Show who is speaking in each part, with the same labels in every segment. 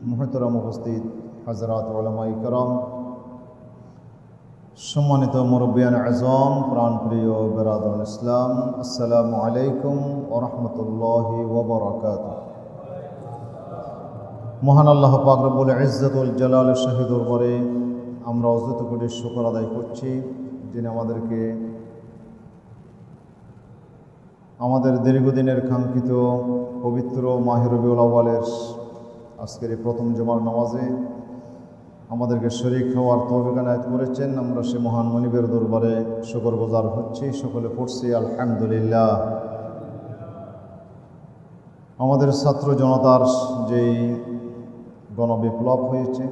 Speaker 1: মুহতারাম উপস্থিত হযরত উলামায়ে কেরাম, সম্মানিত মুরব্বিয়ান আযম, প্রাণপ্রিয় বিরাদরান ইসলাম, আসসালামু আলাইকুম ওয়া রাহমাতুল্লাহি ওয়া বারাকাতুহু। মহান আল্লাহ পাক রব্বুল ইজ্জতুল জালালের শাহী দরবারে আমরা অযথ করে শুকর আদায় করছি, যিনি আমাদেরকে আমাদের দীর্ঘদিনের কাঙ্ক্ষিত পবিত্র মাহে রবিউল আউয়ালের আজকের এই প্রথম জুমার নামাজে আমাদেরকে শরীক হওয়ার তৌফিক এনায়েত করেছেন। আমরা সে মহান মনিবের দরবারে শুকরগুজার হচ্ছি, সকলে পড়ছি আলহামদুলিল্লাহ। আমাদের ছাত্র জনতার যেই গণবিপ্লব হয়েছে,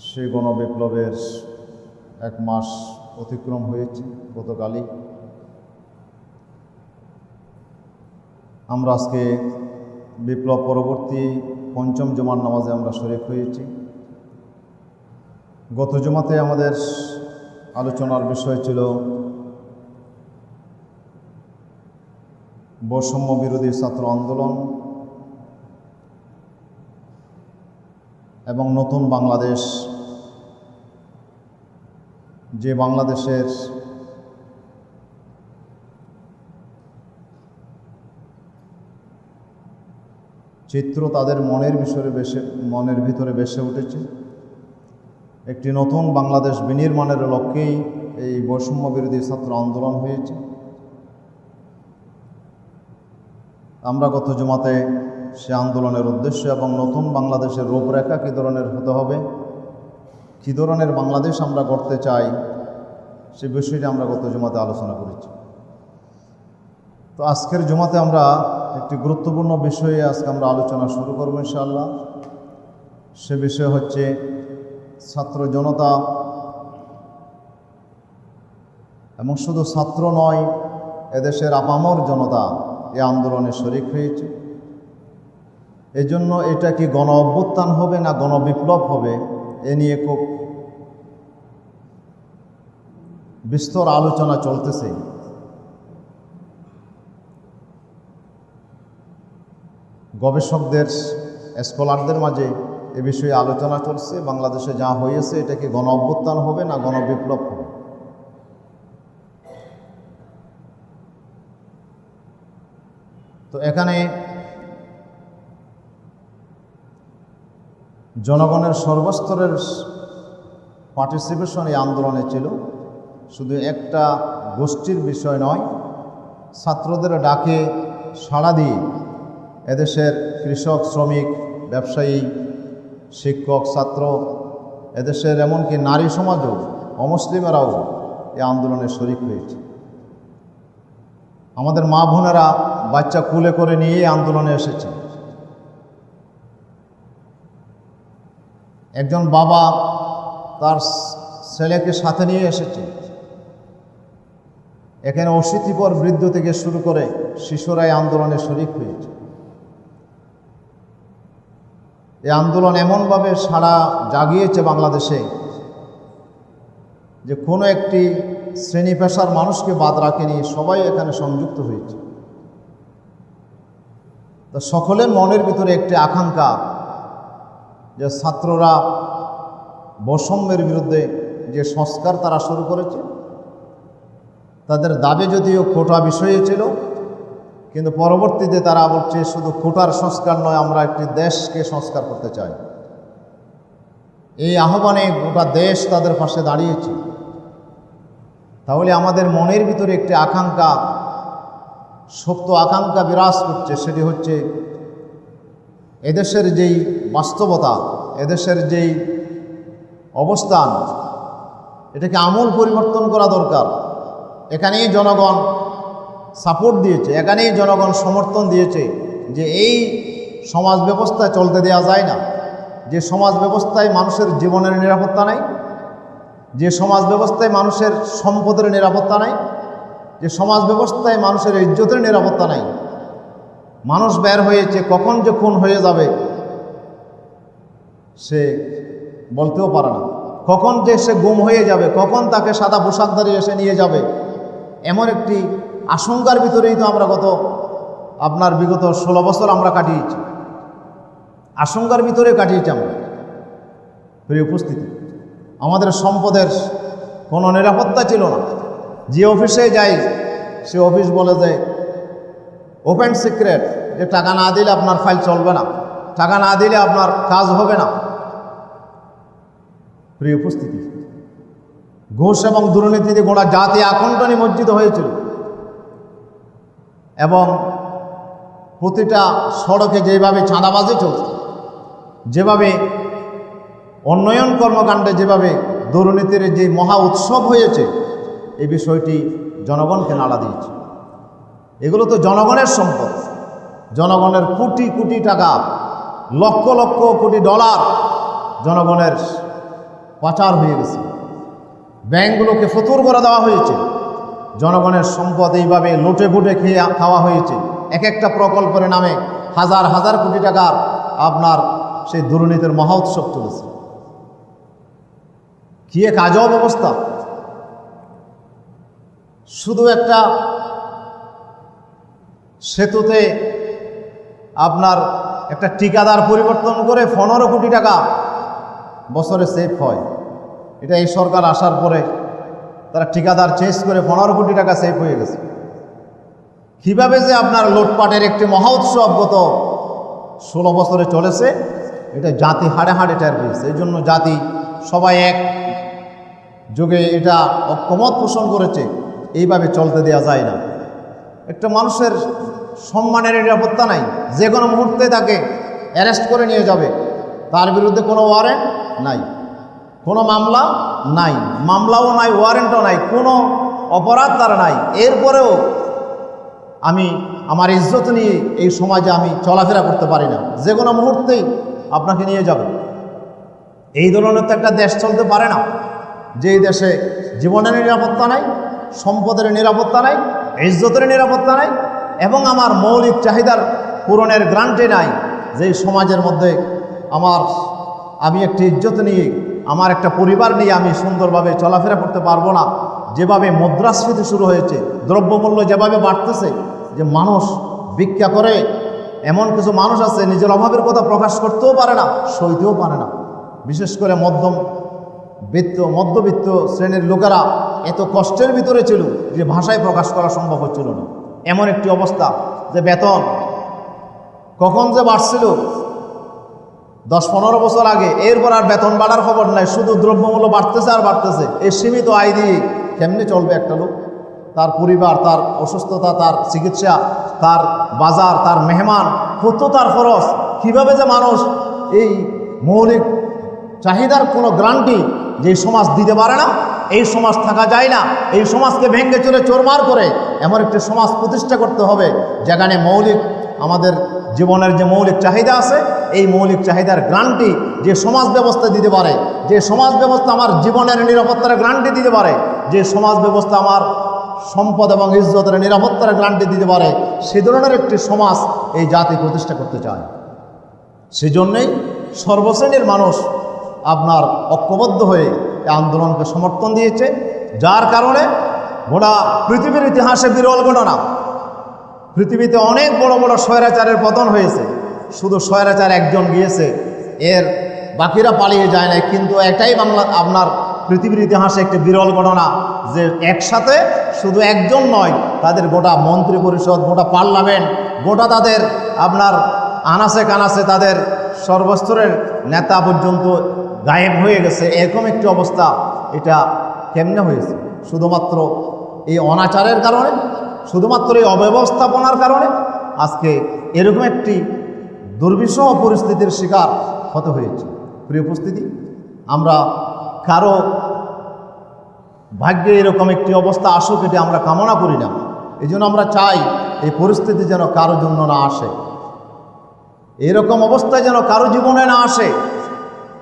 Speaker 1: সেই গণবিপ্লবের 1 মাস অতিক্রম হয়েছে গতকালই। আমরা আজকে বিপ্লব পরবর্তী পঞ্চম জুমার নামাজে আমরা শরীক হয়েছি। গত জুমাতে আমাদের আলোচনার বিষয় ছিল বৈষম্য বিরোধী ছাত্র আন্দোলন এবং নতুন বাংলাদেশ, যে বাংলাদেশের চিত্র তাদের মনের ভিতরে ভেসে উঠেছে। একটি নতুন বাংলাদেশ বিনির্মাণের লক্ষ্যেই এই বৈষম্য বিরোধী ছাত্র আন্দোলন হয়েছে। আমরা গত জুমাতে সে আন্দোলনের উদ্দেশ্য এবং নতুন বাংলাদেশের রূপরেখা কী ধরনের হতে হবে, কী ধরনের বাংলাদেশ আমরা গড়তে চাই, সে বিষয়টি আমরা গত জুমাতে আলোচনা করেছি। তো আজকের জুমাতে আমরা একটি গুরুত্বপূর্ণ বিষয়ে আজকে আমরা আলোচনা শুরু করব ইনশাআল্লাহ। সে বিষয় হচ্ছে ছাত্র জনতা, এবং শুধু ছাত্র নয়, এদেশের আপামর জনতা এই আন্দোলনে শরীক হয়েছে। এজন্য এটা কি গণ অভ্যুত্থান হবে না গণবিপ্লব হবে, এ নিয়ে খুব বিস্তর আলোচনা চলতেছে। গবেষকদের, স্কলারদের মাঝে এ বিষয়ে আলোচনা চলছে। বাংলাদেশে যা হয়েছে এটা কি গণ অভ্যুত্থান হবে না গণবিপ্লব হবে। তো এখানে জনগণের সর্বস্তরের পার্টিসিপেশন এই আন্দোলনে ছিল। শুধু একটা গোষ্ঠীর বিষয় নয়, ছাত্রদের ডাকে সাড়া দিয়ে এদেশের কৃষক, শ্রমিক, ব্যবসায়ী, শিক্ষক, ছাত্র, এদেশের এমনকি নারী সমাজও, অমুসলিমেরাও এই আন্দোলনে শরীক হয়েছে। আমাদের মা বোনেরা বাচ্চা কুলে করে নিয়ে আন্দোলনে এসেছে। একজন বাবা তার ছেলেকে সাথে নিয়ে এসেছে। এখানে অশীতিপর বৃদ্ধ থেকে শুরু করে শিশুরাই আন্দোলনে শরীক হয়েছে। এই আন্দোলন এমনভাবে সাড়া জাগিয়েছে বাংলাদেশে যে কোনো একটি শ্রেণী পেশার মানুষকে বাদ রাখেনি, সবাই এখানে সংযুক্ত হয়েছে। তো সকলের মনের ভিতরে একটি আকাঙ্ক্ষা যে ছাত্ররা বৈষম্যের বিরুদ্ধে যে সংস্কার তারা শুরু করেছে, তাদের দাবি যদিও কোটা বিষয়ে ছিল, কিন্তু পরবর্তীতে তারা বলছে শুধু কোটার সংস্কার নয়, আমরা একটি দেশকে সংস্কার করতে চাই। এই আহ্বানে গোটা দেশ তাদের পাশে দাঁড়িয়েছে। তাহলে আমাদের মনের ভিতরে একটি আকাঙ্ক্ষা, সুপ্ত আকাঙ্ক্ষা বিরাজ করছে। সেটি হচ্ছে এদেশের যেই বাস্তবতা, এদেশের যেই অবস্থান, এটাকে আমূল পরিবর্তন করা দরকার। এখানেই জনগণ সাপোর্ট দিয়েছে, এখানেই জনগণ সমর্থন দিয়েছে যে এই সমাজ ব্যবস্থায় চলতে দেওয়া যায় না। যে সমাজ ব্যবস্থায় মানুষের জীবনের নিরাপত্তা নাই, যে সমাজ ব্যবস্থায় মানুষের সম্পদের নিরাপত্তা নাই, যে সমাজ ব্যবস্থায় মানুষের ইজ্জতের নিরাপত্তা নাই। মানুষ বের হয়েছে, কখন যে খুন হয়ে যাবে সে বলতেও পারে না, কখন যে সে গুম হয়ে যাবে, কখন তাকে সাদা পোশাকধারী এসে নিয়ে যাবে, এমন একটি আশঙ্কার ভিতরেই তো আমরা বিগত 16 বছর আমরা কাটিয়েছি। আশঙ্কার ভিতরে কাটিয়েছি আমরা। প্রিয় উপস্থিতি, আমাদের সম্পদের কোনো নিরাপত্তা ছিল না। যে অফিসে যাই সে অফিস বলে যে ওপেন সিক্রেট, যে টাকা না দিলে আপনার ফাইল চলবে না, টাকা না দিলে আপনার কাজ হবে না। প্রিয় উপস্থিতি, ঘুষ এবং দুর্নীতিতে গোটা জাতি আকণ্ঠ নিমজ্জিত হয়েছিল এবং প্রতিটা সড়কে যেভাবে চাঁদাবাজি চলছে, যেভাবে উন্নয়ন কর্মকাণ্ডে যেভাবে দুর্নীতির যে মহা উৎসব হয়েছে, এই বিষয়টি জনগণকে নাড়া দিয়েছে। এগুলো তো জনগণের সম্পদ, জনগণের কোটি কোটি টাকা, লক্ষ লক্ষ কোটি ডলার জনগণের পাচার হয়ে গেছে। ব্যাংকগুলোকে ফতুর করে দেওয়া হয়েছে, জনগণের সম্পদ এইভাবে লুটে পুটে খেয়ে খাওয়া হয়েছে। এক একটা প্রকল্পের নামে হাজার হাজার কোটি টাকার আপনার সেই দুর্নীতির মহা উৎসব চলেছে। কি এক আজব অবস্থা! শুধু একটা সেতুতে আপনার একটা ঠিকাদার পরিবর্তন করে 15 কোটি টাকা বছরে সেভ হয়। এটা এই সরকার আসার পরে তারা ঠিকাদার চেঞ্জ করে 15 কোটি টাকা সেভ হয়ে গেছে। কীভাবে যে আপনার লুটপাটের একটি মহা উৎসব গত 16 বছরে চলেছে, এটা জাতি হাড়ে হাড়ে টের পেয়েছে। এই জন্য জাতি সবাই এক যুগে এটা ঐক্যমত পোষণ করেছে, এইভাবে চলতে দেওয়া যায় না। একটা মানুষের সম্মানের নিরাপত্তা নাই, যে কোনো মুহূর্তে তাকে অ্যারেস্ট করে নিয়ে যাবে, তার বিরুদ্ধে কোনো ওয়ারেন্ট নাই, কোনো মামলা নাই, মামলাও নাই, ওয়ারেন্টও নাই, কোনো অপরাধ তার নাই। এরপরেও আমি আমার ইজ্জত নিয়ে এই সমাজে আমি চলাফেরা করতে পারি না, যে কোনো মুহূর্তেই আপনাকে নিয়ে যাবে। এই ধরনের তো একটা দেশ চলতে পারে না, যেই দেশে জীবনের নিরাপত্তা নাই, সম্পদের নিরাপত্তা নাই, ইজ্জতের নিরাপত্তা নাই এবং আমার মৌলিক চাহিদার পূরণের গ্যারান্টি নাই। যেই সমাজের মধ্যে আমি একটি ইজ্জত নিয়ে, আমার একটা পরিবার নিয়ে আমি সুন্দরভাবে চলাফেরা করতে পারবো না। যেভাবে মুদ্রাস্ফীতি শুরু হয়েছে, দ্রব্যমূল্য যেভাবে বাড়তেছে, যে মানুষ ভিক্ষা করে, এমন কিছু মানুষ আছে নিজের অভাবের কথা প্রকাশ করতেও পারে না, সইতেও পারে না। বিশেষ করে মধ্যবিত্ত শ্রেণীর লোকেরা এত কষ্টের ভিতরে ছিল যে ভাষায় প্রকাশ করা সম্ভব হচ্ছিল না। এমন একটি অবস্থা যে বেতন কখন যে বাড়ছিল 10-15 বছর আগে, এরপর আর বেতন বাড়ার খবর নাই, শুধু দ্রব্যমূল্য বাড়তেছে আর বাড়তেছে। এই সীমিত আয় দিয়ে কেমনে চলবে একটা লোক? তার পরিবার, তার অসুস্থতা, তার চিকিৎসা, তার বাজার, তার মেহমান, কত তার খরচ। কীভাবে যে মানুষ এই মৌলিক চাহিদার কোনো গ্যারান্টি যে সমাজ দিতে পারে না, এই সমাজ থাকা যায় না। এই সমাজকে ভেঙে চলে চোরমার করে এমন একটি সমাজ প্রতিষ্ঠা করতে হবে, যেখানে আমাদের জীবনের যে মৌলিক চাহিদা আছে, এই মৌলিক চাহিদার গ্যারান্টি যে সমাজ ব্যবস্থা দিতে পারে, যে সমাজ ব্যবস্থা আমার জীবনের নিরাপত্তার গ্যারান্টি দিতে পারে, যে সমাজ ব্যবস্থা আমার সম্পদ এবং ইজ্জতের নিরাপত্তার গ্যারান্টি দিতে পারে, সে ধরনের একটি সমাজ এই জাতি প্রতিষ্ঠা করতে চায়। সেজন্যই সর্বশ্রেণীর মানুষ আপনার ঐক্যবদ্ধ হয়ে এই আন্দোলনকে সমর্থন দিয়েছে, যার কারণে গোটা পৃথিবীর ইতিহাসে বিরল ঘটনা। পৃথিবীতে অনেক বড় বড় স্বৈরাচারের পতন হয়েছে, শুধু স্বৈরাচার একজন গিয়েছে, এর বাকিরা পালিয়ে যায় না। কিন্তু এটাই আপনার পৃথিবীর ইতিহাসে একটি বিরল ঘটনা, যে একসাথে শুধু একজন নয়, তাদের গোটা মন্ত্রী পরিষদ, গোটা পার্লামেন্ট, গোটা তাদের আপনার আনাসে কানাসে তাদের সর্বস্তরের নেতা পর্যন্ত গায়েব হয়ে গেছে। এরকম একটি অবস্থা এটা কেমনে হয়েছে? শুধুমাত্র এই অনাচারের কারণে, শুধুমাত্র এই অব্যবস্থাপনার কারণে আজকে এরকম একটি দুর্বিষহ পরিস্থিতির শিকার হতে হয়েছে। প্রিয় উপস্থিতি, আমরা কারো ভাগ্যে এরকম একটি অবস্থা আসুক, এটি আমরা কামনা করি না। এই জন্য আমরা চাই এই পরিস্থিতি যেন কারো জন্য না আসে, এরকম অবস্থায় যেন কারো জীবনে না আসে,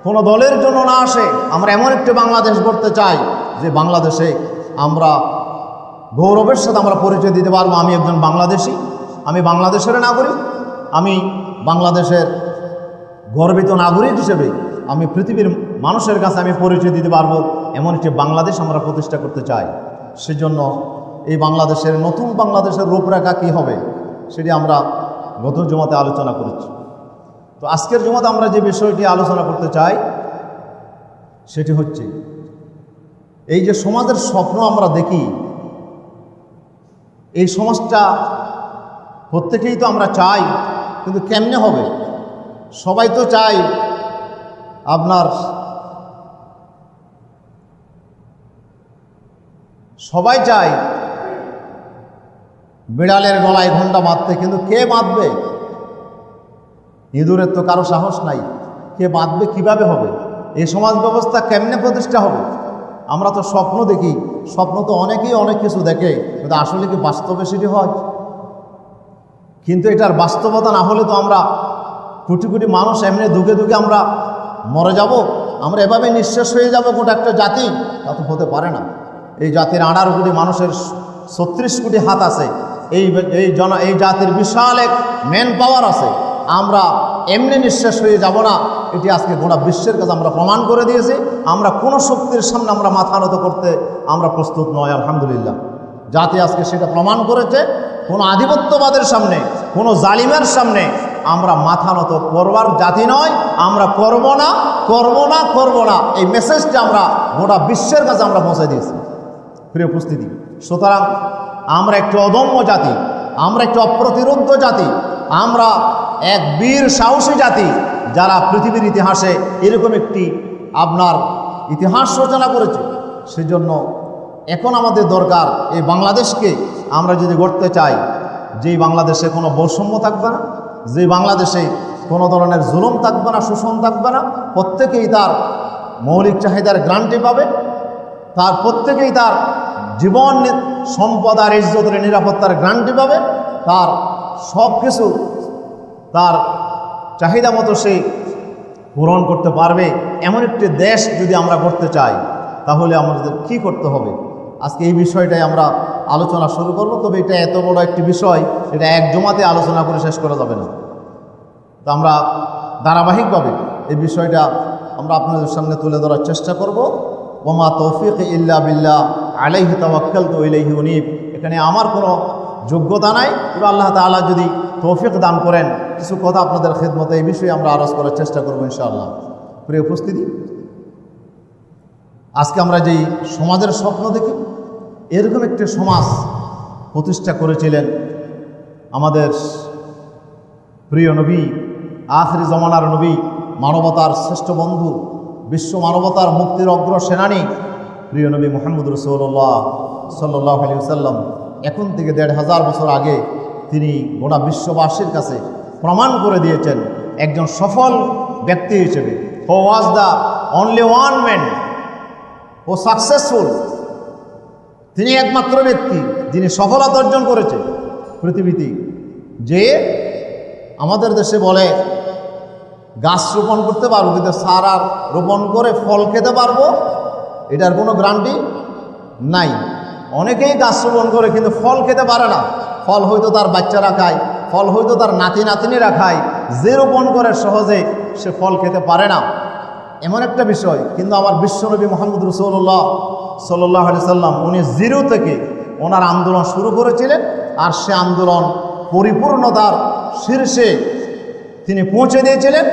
Speaker 1: কোনো দলের জন্য না আসে। আমরা এমন একটি বাংলাদেশ গড়তে চাই যে বাংলাদেশে আমরা গৌরবের সাথে আমরা পরিচয় দিতে পারবো, আমি একজন বাংলাদেশি, আমি বাংলাদেশের নাগরিক, আমি বাংলাদেশের গর্বিত নাগরিক হিসেবে আমি পৃথিবীর মানুষের কাছে আমি পরিচয় দিতে পারবো। এমন একটি বাংলাদেশ আমরা প্রতিষ্ঠা করতে চাই। সেজন্য এই বাংলাদেশের নতুন বাংলাদেশের রূপরেখা কী হবে সেটি আমরা গত জমাতে আলোচনা করেছি। তো আজকের জুমাতে আমরা যে বিষয়টি আলোচনা করতে চাই সেটি হচ্ছে এই যে সমাজের স্বপ্ন আমরা দেখি, এই সমাজটা প্রত্যেকেই তো আমরা চাই, কিন্তু কেমনে হবে? সবাই তো চাই আপনার সবাই চায় বিড়ালের গলায় ঘণ্টা বাঁধতে, কিন্তু কে বাঁধবে? ইঁদুরের তো কারো সাহস নাই, কে বাঁধবে? কিভাবে হবে? এই সমাজ ব্যবস্থা কেমনে প্রতিষ্ঠা হবে? আমরা তো স্বপ্ন দেখি, স্বপ্ন তো অনেকেই অনেক কিছু দেখে, কিন্তু আসলে কি বাস্তবে সেটি হয়? কিন্তু এটার বাস্তবতা না হলে তো আমরা কোটি কোটি মানুষ এমনি দুঃখে দুঃখে আমরা মরে যাব, আমরা এভাবে নিঃশেষ হয়ে যাব গোটা একটা জাতি, তা তো হতে পারে না। এই জাতির 18 কোটি মানুষের 36 কোটি হাত আছে, এই জাতির বিশাল এক ম্যান পাওয়ার আছে। আমরা এমনি নিঃশেষ হয়ে যাব না, এটি আজকে গোটা বিশ্বের কাছে আমরা প্রমাণ করে দিয়েছি। আমরা কোনো শক্তির সামনে আমরা মাথা নত করতে আমরা প্রস্তুত নয়, আলহামদুলিল্লাহ। জাতি আজকে সেটা প্রমাণ করেছে। কোনো আধিপত্যবাদের সামনে, কোনো জালিমের সামনে আমরা মাথা নত করবার জাতি নয়। আমরা করব না, করব না, করব না, এই মেসেজটা আমরা গোটা বিশ্বের কাছে আমরা পৌঁছে দিয়েছি। প্রিয় উপস্থিতি, সুতরাং আমরা একটি অদম্য জাতি, আমরা একটি অপ্রতিরোধ্য জাতি, আমরা এক বীর সাহসী জাতি, যারা পৃথিবীর ইতিহাসে এরকম একটি আপনার ইতিহাস রচনা করেছে। সেজন্য এখন আমাদের দরকার এই বাংলাদেশকে আমরা যদি গড়তে চাই, যেই বাংলাদেশে কোনো বৈষম্য থাকবে না, যেই বাংলাদেশে কোনো ধরনের জুলুম থাকবে না, শোষণ থাকবে না, প্রত্যেকেই তার মৌলিক চাহিদার গ্রান্টি পাবে, তার প্রত্যেকেই তার জীবন সম্পদ আর ইজ্জতের নিরাপত্তার গ্রান্টি পাবে, তার সব কিছু তার চাহিদা মতো সে পূরণ করতে পারবে। এমন একটি দেশ যদি আমরা করতে চাই, তাহলে আমাদের কি করতে হবে? আজকে এই বিষয়টাই আমরা আলোচনা শুরু করব। তবে এটা এত বড় একটি বিষয়, এটা এক জমাতে আলোচনা করে শেষ করা যাবে না। তো আমরা ধারাবাহিকভাবে এই বিষয়টা আমরা আপনাদের সামনে তুলে ধরার চেষ্টা করব। ওমা তৌফিক ইল্লা বিল্লাহ আলাইহি তাওয়াক্কালতু ওয়া ইলাইহি উনীব। এখানে আমার কোনো যোগ্যতা নাই, তবে আল্লাহ তাআলা যদি তৌফিক দান করেন, কিছু কথা আপনাদের খেদমতে এই বিষয়ে আমরা আরজ করার চেষ্টা করব ইনশাআল্লাহ। প্রিয় উপস্থিতি, আজকে আমরা যেই সমাজের স্বপ্ন দেখি, এরকম একটি সমাজ প্রতিষ্ঠা করেছিলেন আমাদের প্রিয় নবী, আখিরি জমানার নবী, মানবতার শ্রেষ্ঠ বন্ধু, বিশ্ব মানবতার মুক্তির অগ্র সেনানী প্রিয় নবী মুহাম্মদ রাসূলুল্লাহ সাল্লাল্লাহু আলাইহি ওয়াসাল্লাম। এখন থেকে 1500 বছর আগে তিনি গোটা বিশ্ববাসীর কাছে প্রমাণ করে দিয়েছেন একজন সফল ব্যক্তি হিসেবে। Who was the only one man ও সাকসেসফুল। তিনি একমাত্র ব্যক্তি যিনি সফলতা অর্জন করেছে পৃথিবীতে। যে আমাদের দেশে বলে গাছ রোপণ করতে পারবো, কিন্তু সারা রোপণ করে ফল খেতে পারবো, এটার কোনো গ্যারান্টি নাই। অনেকেই গাছ রোপণ করে কিন্তু ফল খেতে পারে না। ফল হয়তো তার বাচ্চারা খায়, ফল হয়তো তার নাতি নাতনিরা খায়, যে রোপণ করে সহজে সে ফল খেতে পারে না, এমন একটা বিষয়। কিন্তু আমার বিশ্বনবী মুহাম্মদ রাসূলুল্লাহ সাল্লাল্লাহু আলাইহি সাল্লাম, উনি জিরো থেকে ওনার আন্দোলন শুরু করেছিলেন, আর সে আন্দোলন পরিপূর্ণতার শীর্ষে তিনি পৌঁছে দিয়েছিলেন।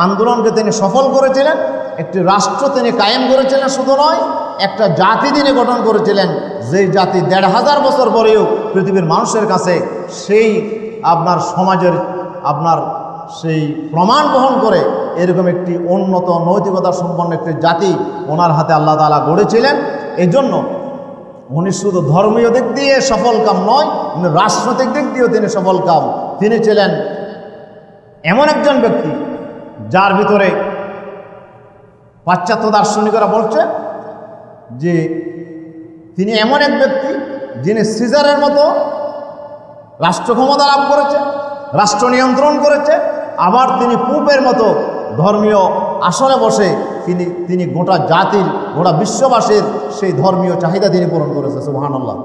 Speaker 1: আন্দোলনকে তিনি সফল করেছিলেন, একটি রাষ্ট্র তিনি কায়েম করেছিলেন। শুধু নয়, একটা জাতি তিনি গঠন করেছিলেন, যেই জাতি 1500 বছর পরেও পৃথিবীর মানুষের কাছে সেই আপনার সমাজের আপনার সেই প্রমাণ বহন করে এরকম একটি উন্নত নৈতিকতা সম্পন্ন একটি জাতি ওনার হাতে আল্লাহ তাআলা গড়েছিলেন। এই জন্য উনি শুধু ধর্মীয় দিক দিয়ে সফল কাম নয়, উনি রাজনৈতিক দিক দিয়েও তিনি সফল কাম। তিনি ছিলেন এমন একজন ব্যক্তি যার ভিতরে পাশ্চাত্য দার্শনিকরা বলছে যে তিনি এমন এক ব্যক্তি যিনি সিজারের মতো রাষ্ট্র ক্ষমতা লাভ করেছে, রাষ্ট্র নিয়ন্ত্রণ করেছে, আবার তিনি পুপের মতো ধর্মীয় আসনে বসে তিনি গোটা জাতির, গোটা বিশ্ববাসীর সেই ধর্মীয় চাহিদা তিনি পূরণ করেছে। সুবহানাল্লাহ।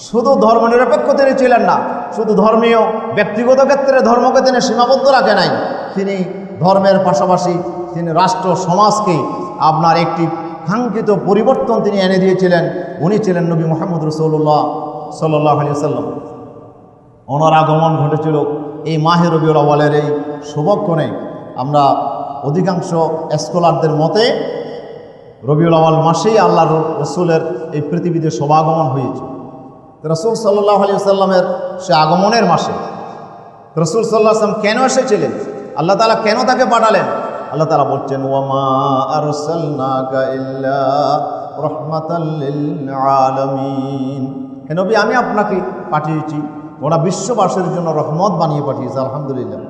Speaker 1: শুধু ধর্মনিরপেক্ষ তিনি ছিলেন না, শুধু ধর্মীয় ব্যক্তিগত ক্ষেত্রে ধর্মকে তিনি সীমাবদ্ধ রাখে নাই, তিনি ধর্মের পাশাপাশি তিনি রাষ্ট্র সমাজকে আপনার একটি কাঙ্ক্ষিত পরিবর্তন তিনি এনে দিয়েছিলেন। উনি ছিলেন নবী মুহাম্মদ রাসূলুল্লাহ সাল্লাল্লাহু আলাইহি ওয়াসাল্লাম। ওনার আগমন ঘটেছিল এই মাহে রবিউল আউয়ালের এই শুভক্ষণে। আমরা অধিকাংশ স্কলারদের মতে রবিউল আউয়াল মাসেই আল্লাহর রসুলের এই পৃথিবীতে সমাগমন হয়েছে। রসুল সাল্লাল্লাহু আলাইহি ওয়াসাল্লামের সে আগমনের মাসে রসুল সাল্লাল্লাহু আলাইহি ওয়াসাল্লাম কেন এসেছিলেন, আল্লাহ তাআলা কেন তাকে পাঠালেন? আল্লাহ তাআলা বলছেন, ওয়ামা আরসালনাকা ইল্লা রাহমাতাল লিল আলামিন। হে নবী, আমি আপনাকে পাঠিয়েছি গোটা বিশ্ববাসীর জন্য রহমত বানিয়ে পাঠিয়েছি। আলহামদুলিল্লাহ,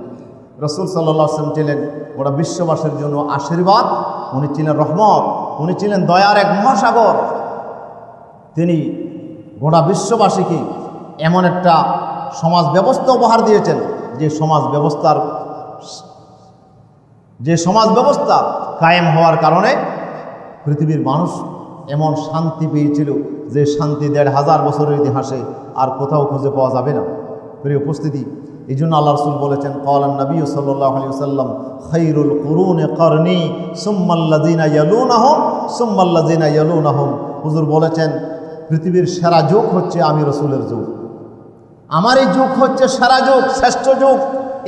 Speaker 1: রসুল সাল্লাল্লাহু আলাইহি ওয়াসাল্লাম ছিলেন গোটা বিশ্ববাসীর জন্য আশীর্বাদ, উনি ছিলেন রহমত, উনি ছিলেন দয়ার এক মহাসাগর। তিনি গোটা বিশ্ববাসীকে এমন একটা সমাজ ব্যবস্থা উপহার দিয়েছেন যে সমাজ ব্যবস্থা কায়েম হওয়ার কারণে পৃথিবীর মানুষ এমন শান্তি পেয়েছিল যে শান্তি ১৫০০ বছরের ইতিহাসে আর কোথাও খুঁজে পাওয়া যাবে না। প্রিয় উপস্থিতি, এই জন্য আল্লাহ রাসূল বলেছেন, ক্বালান নবী সাল্লাল্লাহু আলাইহি ওয়াসাল্লাম, খায়রুল কুরুনি করনি সুম্মাল্লাযিনা ইয়ালুনাহুম সুম্মাল্লাযিনা ইয়ালুনাহুম। হুজুর বলেছেন, পৃথিবীর সেরা যুগ হচ্ছে আমি রসুলের যুগ। আমার এই যুগ হচ্ছে সেরা যুগ, শ্রেষ্ঠ যুগ।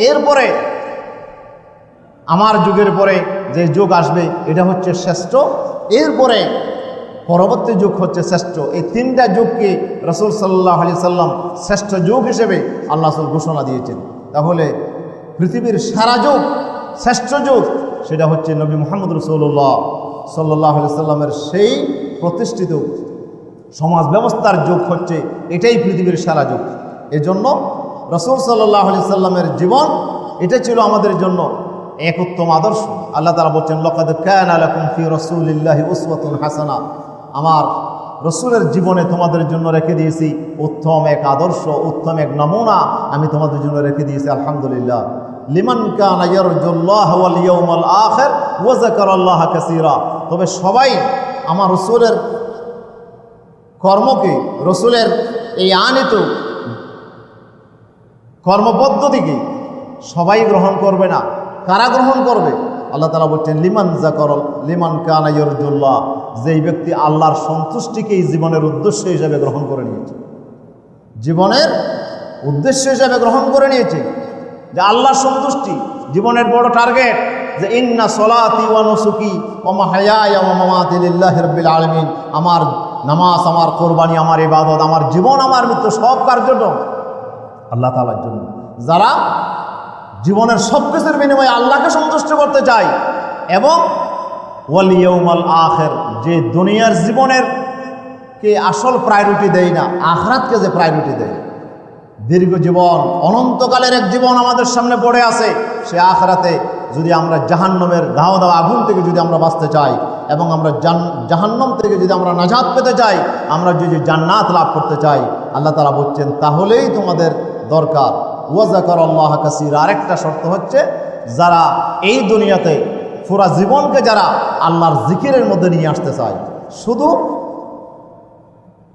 Speaker 1: এরপরে আমার যুগের পরে যে যুগ আসবে এটা হচ্ছে শ্রেষ্ঠ, এরপরে পরবর্তী যুগ হচ্ছে শ্রেষ্ঠ। এই তিনটা যুগকে রসুল সাল্লাল্লাহু আলাইহি সাল্লাম শ্রেষ্ঠ যুগ হিসেবে আল্লাহ রাসূল ঘোষণা দিয়েছেন। তাহলে পৃথিবীর সেরা যুগ, শ্রেষ্ঠ যুগ সেটা হচ্ছে নবী মুহাম্মদ রাসূলুল্লাহ সাল্লাল্লাহু আলাইহি সাল্লামের সেই প্রতিষ্ঠিত সমাজ ব্যবস্থার যুগ হচ্ছে এটাই পৃথিবীর সেরা যুগ। এজন্য রসুল সাল্লাল্লাহু আলাইহি সাল্লামের জীবন এটা ছিল আমাদের জন্য এক উত্তম আদর্শ। আল্লাহ তাআলা বলছেন, লাকাদ কানা লাকুম ফি রাসূলিল্লাহি উসওয়াতুন হাসানা। আমার রসুলের জীবনে তোমাদের জন্য রেখে দিয়েছি উত্তম এক আদর্শ, উত্তম এক নমুনা আমি তোমাদের জন্য রেখে দিয়েছি। আলহামদুলিল্লাহ। লিমান কানা ইয়ারজুল্লাহ ওয়াল ইয়াউমাল আখির ওয়া যাকারাল্লাহ কাসীরা। তবে সবাই আমার রসুলের কর্মকে, রসুলের এই আনিত কর্মপদ্ধতিকে সবাই গ্রহণ করবে না। কারা গ্রহণ করবে? আল্লাহ তাআলা বলছেন, লিমান কানা ইয়ারজুল্লাহ, যেই ব্যক্তি আল্লাহর সন্তুষ্টিকেই জীবনের উদ্দেশ্য হিসেবে গ্রহণ করে নিয়েছে, জীবনের উদ্দেশ্য হিসেবে গ্রহণ করে নিয়েছে যে আল্লাহর সন্তুষ্টি জীবনের বড় টার্গেট, যে ইন্না সলাতি ওয়া নুসুকি ওয়া মাহইয়ায়া ওয়া মামাতি লিল্লাহি রাব্বিল আলামিন। আমার নামাজ, আমার কোরবানি, আমার ইবাদত, আমার জীবন, আমার মৃত্যু সব কার জন্য? আল্লাহ তাআলার জন্য। যারা জীবনের সব কিছুর বিনিময়ে আল্লাহকে সন্তুষ্ট করতে চায় এবং ওয়াল ইয়াউমাল আখির, যে দুনিয়ার জীবনের কে আসল প্রায়োরিটি দেয় না, আখিরাতকে যে প্রায়োরিটি দেয়। দীর্ঘ জীবন, অনন্তকালের এক জীবন আমাদের সামনে পড়ে আছে। সে আখিরাতে যদি আমরা জাহান্নামের দাও দাও আগুন থেকে যদি আমরা বাঁচতে চাই এবং আমরা জাহান্নাম থেকে যদি আমরা নাজাত পেতে চাই, আমরা যদি জান্নাত লাভ করতে চাই, আল্লাহ তাআলা বলছেন তাহলেই তোমাদের দরকার ওয়া যাকারাল্লাহ কাসীরা। আরেকটা শর্ত হচ্ছে, যারা এই দুনিয়াতে পুরা জীবনকে যারা আল্লাহর জিকিরের মধ্যে নিয়ে আসতে চায়, শুধু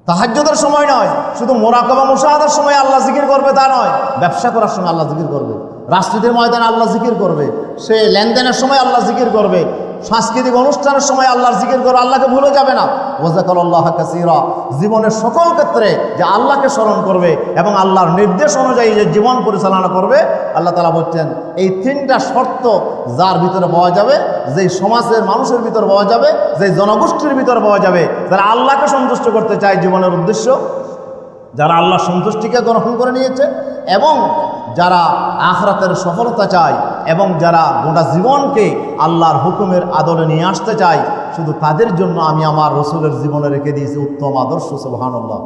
Speaker 1: তাহাজ্জুদের সময় নয়, শুধু মুরাকাবা মুশাহাদার সময় আল্লাহ জিকির করবে তা নয়, ব্যবসা করার সময় আল্লাহ জিকির করবে, রাজনীতির ময়দানে আল্লাহ জিকির করবে, সে লেনদেনের সময় আল্লাহ জিকির করবে, সাংস্কৃতিক অনুষ্ঠানের সময় আল্লাহর জিকির করবে, আল্লাহকে ভুলে যাবে না। ওয়া যাকারাল্লাহ কাসীরা, জীবনের সকল ক্ষেত্রে যে আল্লাহকে স্মরণ করবে এবং আল্লাহর নির্দেশ অনুযায়ী যে জীবন পরিচালনা করবে। আল্লাহ তাআলা বলছেন, এই তিনটা শর্ত যার ভিতরে পাওয়া যাবে, যেই সমাজের মানুষের ভিতরে পাওয়া যাবে, যেই জনগোষ্ঠীর ভিতরে পাওয়া যাবে, যারা আল্লাহকে সন্তুষ্ট করতে চায়, জীবনের উদ্দেশ্য যারা আল্লাহ সন্তুষ্টিকে গ্রহণ করে নিয়েছে এবং যারা আখিরাতের সফলতা চায় এবং যারা গোটা জীবনকে আল্লাহর হুকুমের আদলে নিয়ে আসতে চায়, শুধু তাদের জন্য আমি আমার রসুলের জীবনে রেখে দিয়েছি উত্তম আদর্শ। সুবহানাল্লাহ,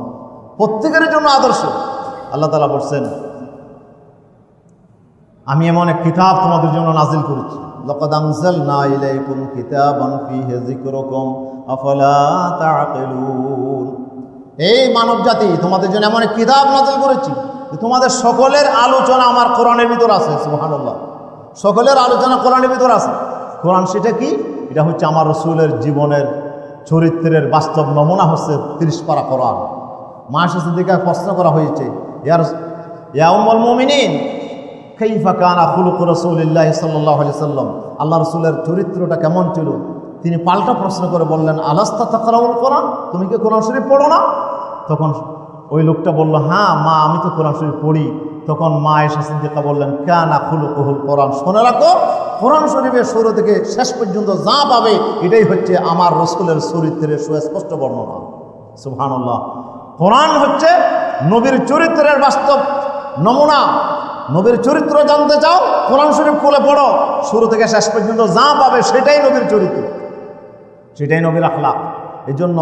Speaker 1: প্রত্যেকের জন্য আদর্শ। আল্লাহ তাআলা বলছেন, আমি এমন এক কিতাব তোমাদের জন্য নাজিল করেছি, লাকাদ আনজালনা ইলাইকুম কিতাবান ফীহি যিকরুকুম আফালা তাআকিলুন। এই মানব জাতি, তোমাদের জন্য এমন এক কিতাব নাজিল করেছি, তোমাদের সকলের আলোচনা আমার কোরআনের ভিতর আছে। সুবহানাল্লাহ, সকলের আলোচনা কোরআনের ভিতর আছে। কোরআন সেটা কি? এটা হচ্ছে আমার রসুলের জীবনের চরিত্রের বাস্তব নমুনা, হচ্ছে 30 পারা কোরআন। মা সিদ্দিকাকে প্রশ্ন করা হয়েছে, ইয়া উম্মুল মুমিনিন কাইফা কানা খুলুক রাসূলিল্লাহি সাল্লাল্লাহু আলাইহি সাল্লাম, আল্লাহ রসুলের চরিত্রটা কেমন ছিল? তিনি পাল্টা প্রশ্ন করে বললেন, আলাস্তা তাকরাউল কোরআন, তুমি কি কোরআন শরীফ পড়ো না? তখন ওই লোকটা বলল, হ্যাঁ মা, আমি তো কোরআন শরীফ পড়ি। তখন মা আয়েশা সিদ্দিকা বললেন, কানা খুলুকুহুল কোরআন, শুনে রাখো কোরআন শরীফের শুরু থেকে শেষ পর্যন্ত যা পাবে এটাই হচ্ছে আমার রসুলের চরিত্রের সুস্পষ্ট বর্ণনা। সুবহানাল্লাহ। কোরআন হচ্ছে নবীর চরিত্রের বাস্তব নমুনা। নবীর চরিত্র জানতে চাও, কোরআন শরীফ খুলে পড়ো, শুরু থেকে শেষ পর্যন্ত যা পাবে সেটাই নবীর চরিত্র, সেটাই নবীর আখলাক। এই জন্য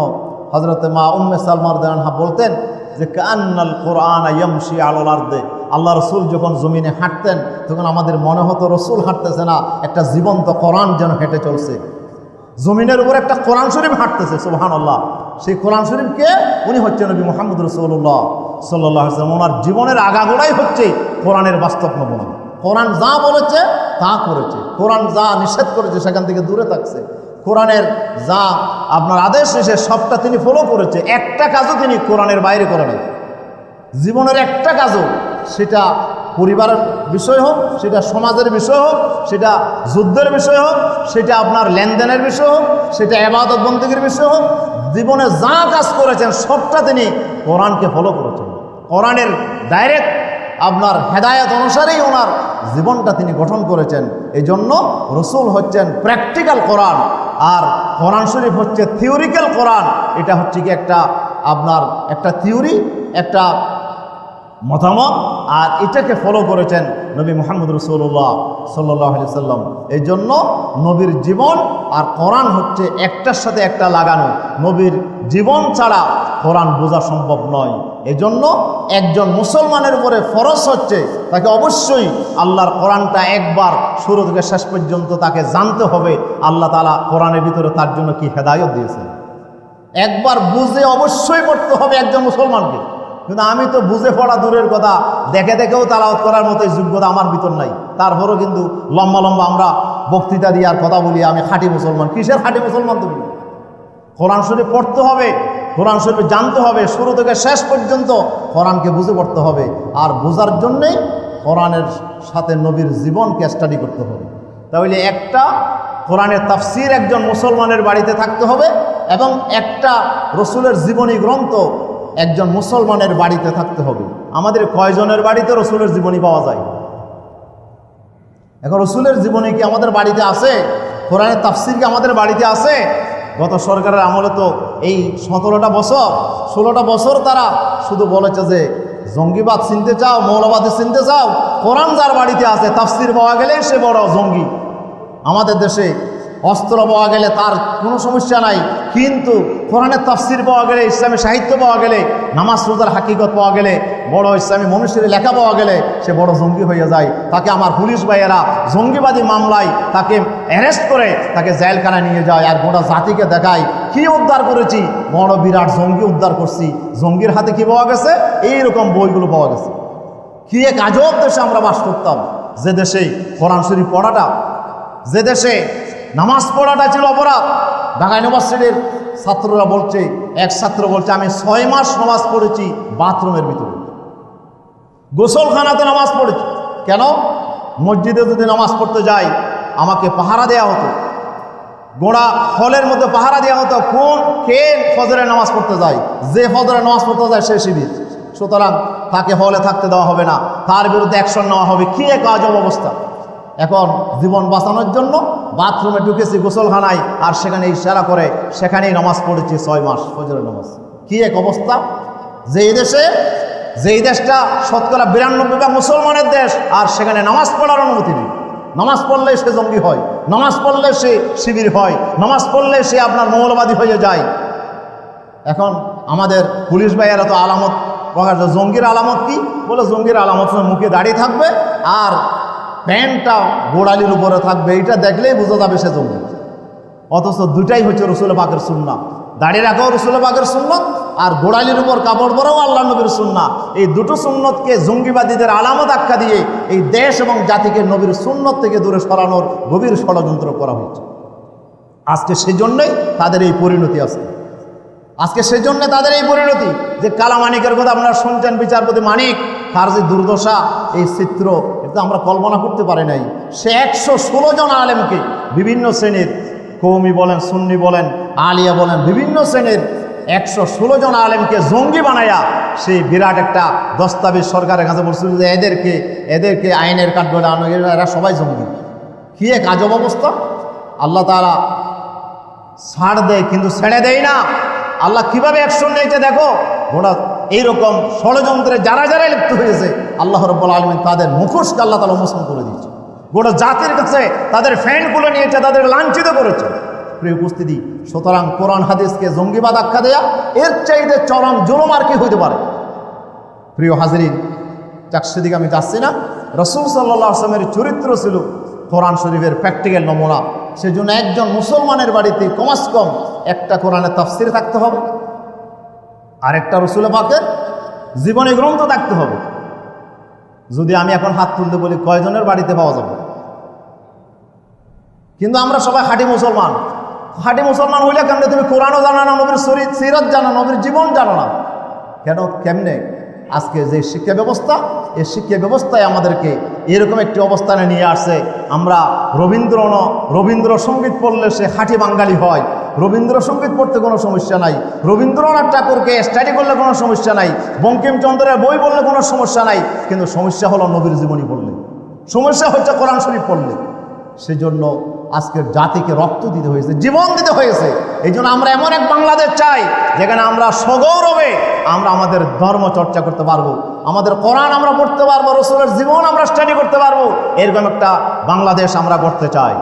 Speaker 1: হযরত মা উম্মে সালমা রাদিয়াল্লাহু আনহা বলতেন যে কান্নাল কোরআন ইয়ামশি আলাল আরদে, আল্লাহ রসুল যখন জমিনে হাঁটতেন তখন আমাদের মনে হতো রসুল হাঁটতেছে না, একটা জীবন্ত কোরআন যেন হেঁটে চলছে, জমিনের উপর একটা কোরআন শরীফ হাঁটতেছে। সুবহানাল্লাহ। সেই কোরআন শরীফকে উনি হচ্ছে নবী মুহাম্মদ রাসূলুল্লাহ সাল্লাল্লাহু আলাইহি ওয়াসাল্লাম। ওনার জীবনের আগাগোড়াই হচ্ছে কোরআনের বাস্তব নমুনা। কোরআন যা বলেছে তা করেছে, কোরআন যা নিষেধ করেছে সেখান থেকে দূরে থাকছে, কোরআনের যা আপনার আদেশ এসে সবটা তিনি ফলো করেছে, একটা কাজও তিনি কোরআনের বাইরে করে নাই। জীবনের একটা কাজও, সেটা পরিবারের বিষয় হোক, সেটা সমাজের বিষয় হোক, সেটা যুদ্ধের বিষয় হোক, সেটা আপনার লেনদেনের বিষয় হোক, সেটা ইবাদত বন্দেগীর বিষয় হোক, জীবনে যা কাজ করেছেন সবটা তিনি কোরআনকে ফলো করেছেন। কোরআনের ডাইরেক্ট আপনার হেদায়েত অনুসারেই ওনার জীবনটা তিনি গঠন করেছেন। এই জন্য রসুল হচ্ছেন প্র্যাকটিক্যাল কোরআন, আর কোরআন শরীফ হচ্ছে থিওরিক্যাল কোরআন। এটা হচ্ছে কি একটা আপনার একটা থিওরি, একটা মতামত, আর এটাকে ফলো করেছেন নবী মুহাম্মদ রাসূলুল্লাহ সাল্লাল্লাহু আলাইহি সাল্লাম। এই জন্য নবীর জীবন আর কোরআন হচ্ছে একটার সাথে একটা লাগানো। নবীর জীবন ছাড়া কোরআন বোঝা সম্ভব নয়। এই জন্য একজন মুসলমানের উপরে ফরজ হচ্ছে তাকে অবশ্যই আল্লাহর কোরআনটা একবার শুরু থেকে শেষ পর্যন্ত তাকে জানতে হবে। আল্লাহ তাআলা কোরআনের ভিতরে তার জন্য কি হেদায়েত দিয়েছেন, একবার বুঝে অবশ্যই পড়তে হবে একজন মুসলমানকে। কিন্তু আমি তো বুঝে পড়া দূরের কথা, দেখে দেখেও তেলাওয়াত করার মতো যোগ্যতা আমার ভিতর নাই। তারপরও কিন্তু লম্বা লম্বা আমরা বক্তৃতা দিয়ে আর কথা বলি আমি খাঁটি মুসলমান। কিসের খাঁটি মুসলমান তুমি? কোরআন শরীফ পড়তে হবে, কোরআন শরীফ জানতে হবে, শুরু থেকে শেষ পর্যন্ত কোরআনকে বুঝে পড়তে হবে। আর বোঝার জন্যেই কোরআনের সাথে নবীর জীবনকে স্টাডি করতে হবে। তাহলে একটা কোরআনের তাফসির একজন মুসলমানের বাড়িতে থাকতে হবে, এবং একটা রসুলের জীবনী গ্রন্থ একজন মুসলমানের বাড়িতে থাকতে হবে। আমাদের কয়জনের বাড়িতে রসুলের জীবনী পাওয়া যায়? এখন রসুলের জীবনী কি আমাদের বাড়িতে আছে? কোরআনের তাফসির কি আমাদের বাড়িতে আছে? গত সরকারের আমলে তো এই 17টা বছর 16টা বছর তারা শুধু বলেছে যে জঙ্গিবাদ চিনতে চাও, মৌলবাদী চিনতে চাও, কোরআন যার বাড়িতে আছে তাফসির পাওয়া গেলে সে বড় জঙ্গি। আমাদের দেশে অস্ত্র পাওয়া গেলে তার কোনো সমস্যা নাই, কিন্তু কোরআনের তাফসির পাওয়া গেলে, ইসলামী সাহিত্য পাওয়া গেলে, নামাজ রোজার হাকিকত পাওয়া গেলে, বড় ইসলামী মনীষীর লেখা পাওয়া গেলে সে বড় জঙ্গি হয়ে যায়। তাকে আমার পুলিশ ভাইয়েরা জঙ্গিবাদী মামলায় তাকে অ্যারেস্ট করে তাকে জেলখানায় নিয়ে যায়, আর গোটা জাতিকে দেখায় কি উদ্ধার করেছি, বড় বিরাট জঙ্গি উদ্ধার করছি। জঙ্গির হাতে কি পাওয়া গেছে? এইরকম বইগুলো পাওয়া গেছে। কি এক আজব দেশে আমরা বাস করতাম, যে দেশে কোরআন শরীফ পড়াটা, যে দেশে নামাজ পড়াটা ছিল অপরাধ। ঢাকা ইউনিভার্সিটির ছাত্ররা বলছে, এক ছাত্র বলছে আমি 6 মাস নামাজ পড়েছি বাথরুমের ভিতরে, গোসলখানাতে নামাজ পড়েছি। কেন? মসজিদে যদি নামাজ পড়তে যাই আমাকে পাহারা দেওয়া হতো, গোড়া হলের মধ্যে পাহারা দেওয়া হতো কে ফজরে নামাজ পড়তে যায়, যে ফজরে নামাজ পড়তে যায় সে শিবির, সুতরাং তাকে হলে থাকতে দেওয়া হবে না, তার বিরুদ্ধে অ্যাকশন নেওয়া হবে। কি এক আজব অবস্থা। এখন জীবন বাঁচানোর জন্য বাথরুমে ঢুকেছি গোসলখানায়, আর সেখানে ইশারা করে সেখানেই নামাজ পড়েছি 6 মাস ফজরের নামাজ। কি এক অবস্থা। যেই দেশটা শতকরা 92% মুসলমানের দেশ, আর সেখানে নামাজ পড়ার অনুমতি নেই। নামাজ পড়লে সে জঙ্গি হয়, নামাজ পড়লে সে শিবির হয়, নামাজ পড়লে সে আপনার মৌলবাদী হয়ে যায়। এখন আমাদের পুলিশ ভাইয়েরা তো আলামত প্রকাশ, জঙ্গির আলামত কি বলে? জঙ্গির আলামত মুখে দাঁড়িয়ে থাকবে আর প্যান্টটা গোড়ালির উপরে থাকবে, এটা দেখলেই বোঝা যাবে সে জঙ্গি। অথচ দুটাই হচ্ছে রসুল পাকের সুন্নাহ। দাড়ি রাখাও রসুল পাকের সুন্নাত, আর গোড়ালির উপর কাপড় পরাও আল্লাহ নবীর সুন্নাহ। এই দুটো সুন্নতকে জঙ্গিবাদীদের আলামত আখ্যা দিয়ে এই দেশ এবং জাতিকে নবীর সুন্নত থেকে দূরে সরানোর গভীর ষড়যন্ত্র করা হয়েছে। আজকে সেজন্যই তাদের এই পরিণতি আছে। আজকে সেজন্য তাদের এই পরিণতি যে কালা মানিকের কথা আপনারা শুনছেন, বিচারপতি মানিক, তার যে দুর্দশা, এই চিত্র এটা আমরা কল্পনা করতে পারি নাই। সে 116 জন আলেমকে বিভিন্ন শ্রেণীর, কওমি বলেন, সুন্নি বলেন, আলিয়া বলেন, বিভিন্ন শ্রেণীর 116 জন আলেমকে জঙ্গি বানায়া সেই বিরাট একটা দস্তাবেজ সরকারের কাছে বলছিল যে এদেরকে আইনের কাঠগড়ায় আনো, এরা সবাই জঙ্গি। কি এক আজব অবস্থা। আল্লাহ তাআলা ছাড় দেয় কিন্তু ছেড়ে দেয় না। আল্লাহ কিভাবে অ্যাকশন নিয়েছে দেখো। গোটা এইরকম ষড়যন্ত্রে যারা যারা লিপ্ত হয়েছে আল্লাহ রাব্বুল আলামিন তাদের মুখোশকে আল্লাহ তাআলা উন্মোচন করে দিয়েছে। গোটা জাতির কাছে তাদের ফ্যানগুলো নিয়েছে, তাদের লাঞ্ছিত করেছে। প্রিয় উপস্থিতি, সুতরাং কোরআন হাদিসকে জঙ্গিবাদ আখ্যা দেয়া এর চাইতে চরম জুলুম আর কি হইতে পারে। প্রিয় হাজরিন, সেদিকে আমি যাচ্ছি না। রাসূল সাল্লাল্লাহু আলাইহি ওয়াসাল্লামের চরিত্র ছিল কোরআন শরীফের প্র্যাকটিক্যাল নমুনা। সেজন্য একজন মুসলমানের বাড়িতে কমাস কম একটা কোরআনের তাফসীর থাকতে হবে, আর একটা রাসূল পাকের জীবনী গ্রন্থ থাকতে হবে। যদি আমি এখন হাত তুলতে বলি কয়জনের বাড়িতে পাওয়া যাবে? কিন্তু আমরা সবাই খাঁটি মুসলমান। খাঁটি মুসলমান হইলে কেমনে তুমি কোরআনও জানো না, নবীর সিরাত জানো, নবীর জীবন জানো না কেন? কেমনে? আজকে যে শিক্ষা ব্যবস্থা, এই শিক্ষা ব্যবস্থায় আমাদেরকে এরকম একটি অবস্থানে নিয়ে আসছে। আমরা রবীন্দ্রসঙ্গীত পড়লে সে খাঁটি বাঙালি হয়, রবীন্দ্রসঙ্গীত পড়তে কোনো সমস্যা নাই, রবীন্দ্রনাথ ঠাকুরকে স্টাডি করলে কোনো সমস্যা নাই, বঙ্কিমচন্দ্রের বই পড়লে কোনো সমস্যা নাই। কিন্তু সমস্যা হলো নবীর জীবনী পড়লে, সমস্যা হচ্ছে কোরআন শরীফ পড়লে। সেজন্য আজকের জাতিকে রক্ত দিতে হয়েছে, জীবন দিতে হয়েছে। এই জন্য আমরা এমন এক বাংলাদেশ চাই যেখানে আমরা সগৌরবে আমরা আমাদের ধর্ম চর্চা করতে পারবো, আমাদের কোরআন আমরা পড়তে পারবো, রাসূলের জীবন আমরা স্টাডি করতে পারবো। এরকম একটা বাংলাদেশ আমরা করতে চাই।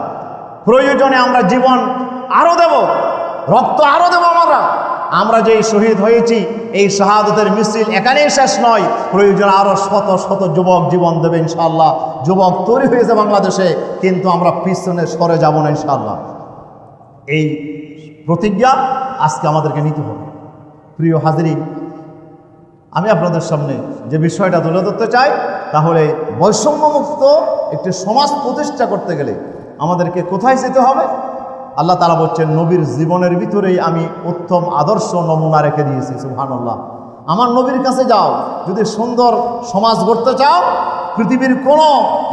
Speaker 1: প্রয়োজনে আমরা জীবন আরও দেব, রক্ত আরও দেব। আমরা যেই শহীদ হয়েছি, এই শাহাদতের মিছিল এখানেই শেষ নয়। প্রয়োজন আরও শত শত যুবক জীবন দেবে ইনশাআল্লাহ। যুবক তৈরি হয়েছে বাংলাদেশে, কিন্তু আমরা পিছনে সরে যাব না ইনশাআল্লাহ। এই প্রতিজ্ঞা আজকে আমাদেরকে নিতে হবে। প্রিয় হাজরিন, আমি আপনাদের সামনে যে বিষয়টা তুলে ধরতে চাই, তাহলে বৈষম্যমুক্ত একটি সমাজ প্রতিষ্ঠা করতে গেলে আমাদেরকে কোথায় যেতে হবে? আল্লাহ তাআলা বলছেন, নবীর জীবনের ভিতরেই আমি উত্তম আদর্শ নমুনা রেখে দিয়েছি। সুবহানাল্লাহ। আমার নবীর কাছে যাও। যদি সুন্দর সমাজ গড়তে চাও, পৃথিবীর কোনো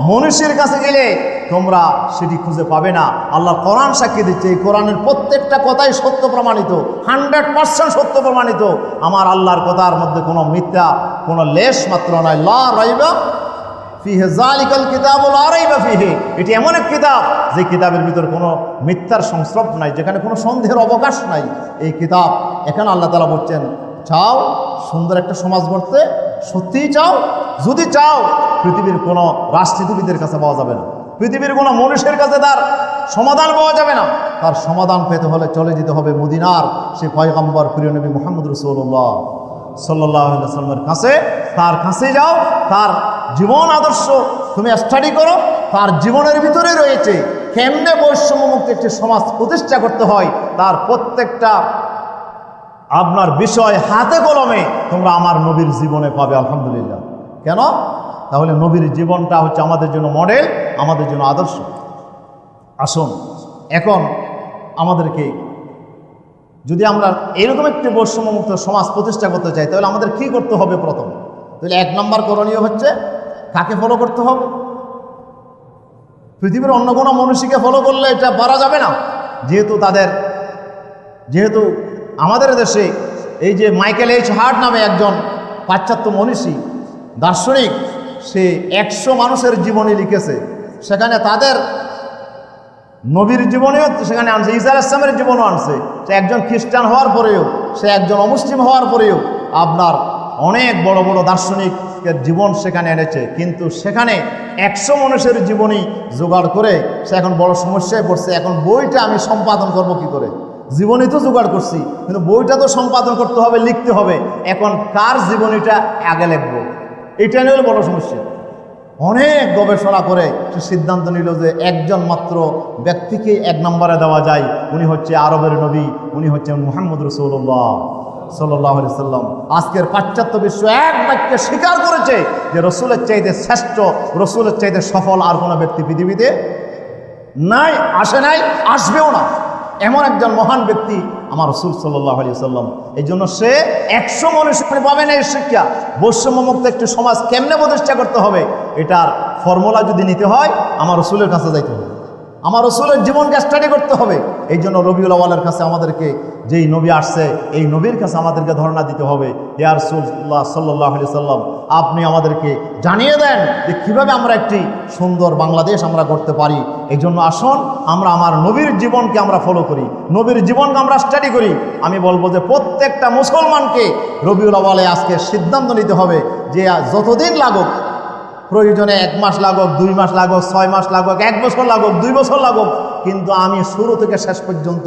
Speaker 1: মনীষীর কাছে গেলে তোমরা সেটি খুঁজে পাবে না। আল্লাহ কোরআন সাক্ষী দিচ্ছে, এই কোরআনের প্রত্যেকটা কথাই সত্য প্রমাণিত, 100% সত্য প্রমাণিত। আমার আল্লাহর কথার মধ্যে কোনো মিথ্যা, কোনো লেশ মাত্র নাই। লা রাইবা ফিহি যালিকাল কিতাবু লা রাইবা ফিহি। এটি এমন এক কিতাব যে কিতাবের ভিতর কোনো মিথ্যার সংস্রব নাই, যেখানে কোনো সন্দেহের অবকাশ নাই। এই কিতাব, এখানে আল্লাহ তাআলা বলছেন, চাও সুন্দর একটা সমাজ গড়তে, সত্যিই চাও? যদি চাও, পৃথিবীর কোনো রাজনীতিবিদের কাছে পাওয়া যাবে না, পৃথিবীর কোনো মনীষীর কাছে তার সমাধান পাওয়া যাবে না। তার সমাধান পেতে হলে চলে যেতে হবে মদিনার সেই পয়গম্বর প্রিয় নবী মুহাম্মদ রাসূলুল্লাহ সাল্লাল্লাহু আলাইহি ওয়াসাল্লামের কাছে। তার কাছে যাও, তার জীবন আদর্শ তুমি স্টাডি করো। তার জীবনের ভিতরে রয়েছে কেমনে বৈষম্যমুক্ত একটি সমাজ প্রতিষ্ঠা করতে হয়, তার প্রত্যেকটা আপনার বিষয় হাতে কলমে তোমরা আমার নবীর জীবনে পাবে। আলহামদুলিল্লাহ। কেন? তাহলে নবীর জীবনটা হচ্ছে আমাদের জন্য মডেল, আমাদের জন্য আদর্শ। আসুন, এখন আমাদেরকে যদি আমরা এরকম একটি বৈষম্যমুক্ত সমাজ প্রতিষ্ঠা করতে চাই, তাহলে আমাদের কি করতে হবে? প্রথম, তাহলে 1 নম্বর করণীয় হচ্ছে কাকে ফলো করতে হবে? পৃথিবীর অন্য কোনো মনীষীকে ফলো করলে এটা পারা যাবে না। যেহেতু আমাদের দেশে এই যে মাইকেল এইচ হার্ট নামে একজন পাশ্চাত্য মনীষী দার্শনিক, সে 100 মানুষের জীবনী লিখেছে। সেখানে তাদের নবীর জীবনেও সেখানে আনছে, ঈসা আলাইহিস সালামের জীবনও আনছে। সে একজন খ্রিস্টান হওয়ার পরেও, সে একজন অমুসলিম হওয়ার পরেও আপনার অনেক বড় বড় দার্শনিকের জীবন সেখানে এনেছে। কিন্তু সেখানে 100 মানুষের জীবনী জোগাড় করে সে এখন বড় সমস্যায় পড়ছে। এখন বইটা আমি সম্পাদন করব কি করে? জীবনী তো জোগাড় করছি, কিন্তু বইটা তো সম্পাদন করতে হবে, লিখতে হবে। এখন কার জীবনীটা আগে লিখবো, এটা নিয়ে হলো বড় সমস্যা। অনেক গবেষণা করে সে সিদ্ধান্ত নিল যে একজন মাত্র ব্যক্তিকে 1 নম্বরে দেওয়া যায়। উনি হচ্ছে আরবের নবী, উনি হচ্ছেন মুহাম্মদ রাসূলুল্লাহ সাল্লাল্লাহু আলাইহি সাল্লাম। আজকের পাশ্চাত্য বিশ্ব এক বাক্যে স্বীকার করেছে যে রসুলের চাইতে শ্রেষ্ঠ, রসুলের চাইতে সফল আর কোনো ব্যক্তি পৃথিবীতে নাই, আসে নাই, আসবেও না। এমন একজন মহান ব্যক্তি আমার রসুল সাল্লাল্লাহু আলাইহি সাল্লাম। এই জন্য সে 100 মানুষ পাবে না এই শিক্ষা। বৈষম্যমুক্ত একটি সমাজ কেমনে প্রতিষ্ঠা করতে হবে, এটার ফর্মুলা যদি নিতে হয় আমার রসুলের কাছে যাইতে হবে, আমার রসুলের জীবনকে স্টাডি করতে হবে। এই জন্য রবিউল আউয়ালের কাছে আমাদেরকে যেই নবী আসছে এই নবীর কাছে আমাদেরকে ধর্ণা দিতে হবে। ইয়া রাসূলুল্লাহ সাল্লাল্লাহু আলাইহি সাল্লাম, আপনি আমাদেরকে জানিয়ে দেন যে কীভাবে আমরা একটি সুন্দর বাংলাদেশ আমরা করতে পারি। এই জন্য আসুন আমরা আমার নবীর জীবনকে আমরা ফলো করি, নবীর জীবনকে আমরা স্টাডি করি। আমি বলবো যে প্রত্যেকটা মুসলমানকে রবিউল আউয়ালে আজকে সিদ্ধান্ত নিতে হবে যে যতদিন লাগুক, প্রয়োজনে 1 মাস লাগুক, 2 মাস লাগুক, 6 মাস লাগুক, 1 বছর লাগুক, 2 বছর লাগুক, কিন্তু আমি শুরু থেকে শেষ পর্যন্ত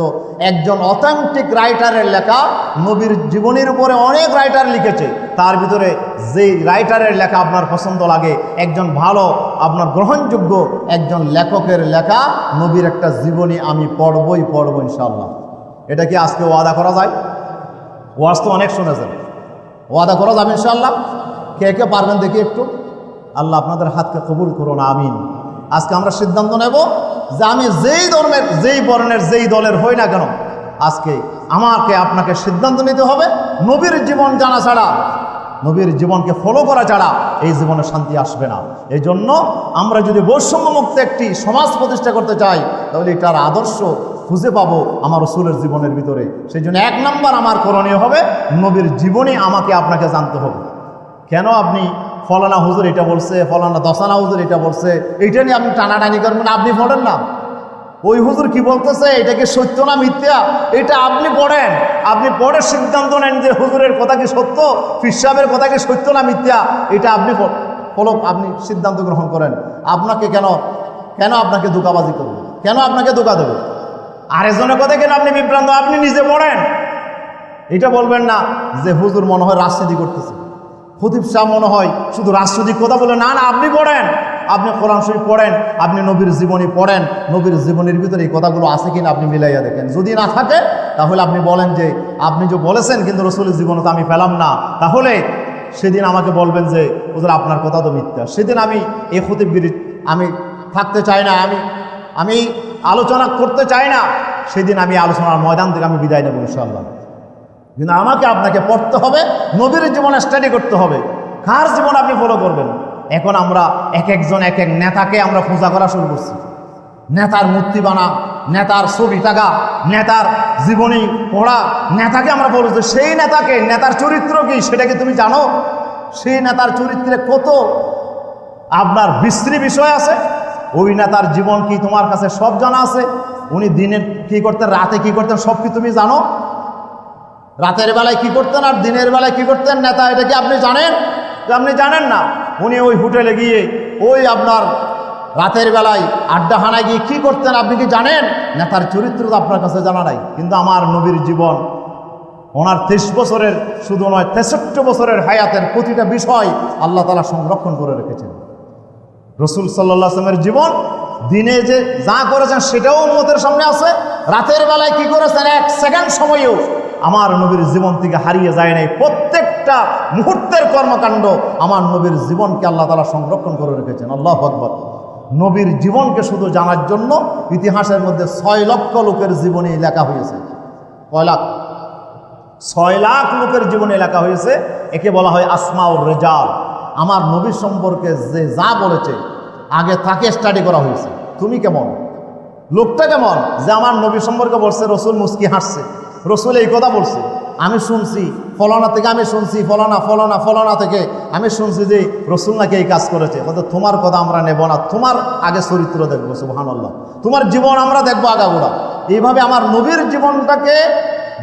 Speaker 1: একজন অথেন্টিক রাইটারের লেখা নবীর জীবনের উপরে অনেক রাইটার লিখেছে, তার ভিতরে যেই রাইটারের লেখা আপনার পছন্দ লাগে, একজন ভালো আপনার গ্রহণযোগ্য একজন লেখকের লেখা নবীর একটা জীবনী আমি পড়বই পড়ব ইনশাআল্লাহ। এটা কি আজকে ওয়াদা করা যায়? ওয়াজ তো অনেক শুনেছেন, ওয়াদা করা যাবে ইনশাআল্লাহ? কে কে পারবেন দেখি একটু? আল্লাহ আপনাদের হাতকে কবুল করুন, আমিন। আজকে আমরা সিদ্ধান্ত নেব যে আমি যেই ধর্মের, যেই বর্ণের, যেই দলের হই না কেন, আজকে আমাকে আপনাকে সিদ্ধান্ত নিতে হবে নবীর জীবন জানা ছাড়া, নবীর জীবনকে ফলো করা ছাড়া এই জীবনে শান্তি আসবে না। এই জন্য আমরা যদি বৈষম্যমুক্ত একটি সমাজ প্রতিষ্ঠা করতে চাই তাহলে এটার আদর্শ খুঁজে পাবো আমার রাসূলের জীবনের ভিতরে। সেই জন্য 1 নম্বর আমার করণীয় হবে নবীর জীবনী আমাকে আপনাকে জানতে হবে। কেন আপনি ফলানা হুজুর এটা বলছে, ফলানা দশানা হুজুর এটা বলছে, এইটা নিয়ে আপনি টানাটানি করবেন? আপনি পড়েন না, ওই হুজুর কি বলতেছে, এটা কি সত্য না মিথ্যা, এটা আপনি পড়েন। আপনি পড়ে সিদ্ধান্ত নেন যে হুজুরের কথা কি সত্য, পীর সাহেবের কথা কি সত্য না মিথ্যা, এটা আপনি আপনি সিদ্ধান্ত গ্রহণ করেন। আপনাকে কেন আপনাকে ধোঁকাবাজি করবে, কেন আপনাকে ধোঁকা দেবে? আরেকজনের কথা কেন আপনি বিভ্রান্ত? আপনি নিজে পড়েন। এটা বলবেন না যে হুজুর মনে হয় রাজনীতি করতেছে, খতিব সাহেব মনে হয় শুধু রাজনৈতিক কথা বলে। না না, আপনি পড়েন, আপনি কোরআন শরীফ পড়েন, আপনি নবীর জীবনী পড়েন, নবীর জীবনীর ভিতরে এই কথাগুলো আছে কিনা আপনি মিলাইয়া দেখেন। যদি না থাকে তাহলে আপনি বলেন যে আপনি যে বলেছেন কিন্তু রাসূলের জীবনে তো আমি পেলাম না, তাহলে সেদিন আমাকে বলবেন যে হুজুর আপনার কথা তো মিথ্যা। সেদিন আমি এই খতিবগিরি আমি থাকতে চাই না, আমি আলোচনা করতে চাই না, সেদিন আমি আলোচনার ময়দান থেকে আমি বিদায় নেব ইনশাআল্লাহ। কিন্তু আমাকে আপনাকে পড়তে হবে, নবীর জীবন স্টাডি করতে হবে। কার জীবন আপনি ফলো করবেন? এখন আমরা এক একজন এক এক নেতাকে আমরা পূজা করা শুরু করছি। নেতার মূর্তি বানা, নেতার ছবি টাকা, নেতার জীবনী পড়া, নেতাকে আমরা বলছি। সেই নেতাকে, নেতার চরিত্র কি সেটা কি তুমি জানো? সেই নেতার চরিত্রে কত আপনার বিশ্রী বিষয় আছে। ওই নেতার জীবন কি তোমার কাছে সব জানা আছে? উনি দিনের কি করতেন, রাতে কি করতেন, সব কি তুমি জানো? রাতের বেলায় কি করতেন আর দিনের বেলায় কি করতেন নেতা, এটা কি আপনি জানেন? আপনি জানেন না। উনি ওই হোটেলে গিয়ে ওই আপনার রাতের বেলায় আড্ডাখানায় গিয়ে কী করতেন আপনি কি জানেন? নেতার চরিত্র তো আপনার কাছে জানা নাই। কিন্তু আমার নবীর জীবন, ওনার 23 বছরের শুধু নয় 63 বছরের হায়াতের প্রতিটা বিষয় আল্লাহ তাআলা সংরক্ষণ করে রেখেছেন। রাসূল সাল্লাল্লাহু আলাইহি ওয়াসাল্লামের জীবন, দিনে যে যা করেছেন সেটাও উম্মতের সামনে আছে, রাতের বেলায় কি করেছেন 1 সেকেন্ড সময়ও আমার নবীর জীবন থেকে হারিয়ে যায় নাই। প্রত্যেকটা মুহূর্তের কর্মকাণ্ড আমার নবীর জীবনকে আল্লাহ তাআলা সংরক্ষণ করে রেখেছেন। আল্লাহু আকবার। নবীর জীবনকে শুধু জানার জন্য ইতিহাসের মধ্যে 6 লক্ষ লোকের জীবনী লেখা হয়েছে। কয় লাখ? 6 লাখ লোকের জীবনী লেখা হয়েছে। একে বলা হয় আসমাউর রিজাল। আমার নবীর সম্পর্কে যে যা বলেছে আগে তাকে স্টাডি করা হয়েছে। তুমি কেমন, লোকটা কেমন যে আমার নবী সম্পর্কে বলছে, রসুল মুস্কি হাসছে, রসুল এই কথা বলছে, আমি শুনছি ফলানা থেকে, আমি শুনছি ফলানা থেকে আমি শুনছি যে রসুল নাকি এই কাজ করেছে। বলতে তোমার কথা আমরা নেব না, তোমার আগে চরিত্র দেখবো, সুবহানাল্লাহ, তোমার জীবন আমরা দেখবো আগাগোড়া। এইভাবে আমার নবীর জীবনটাকে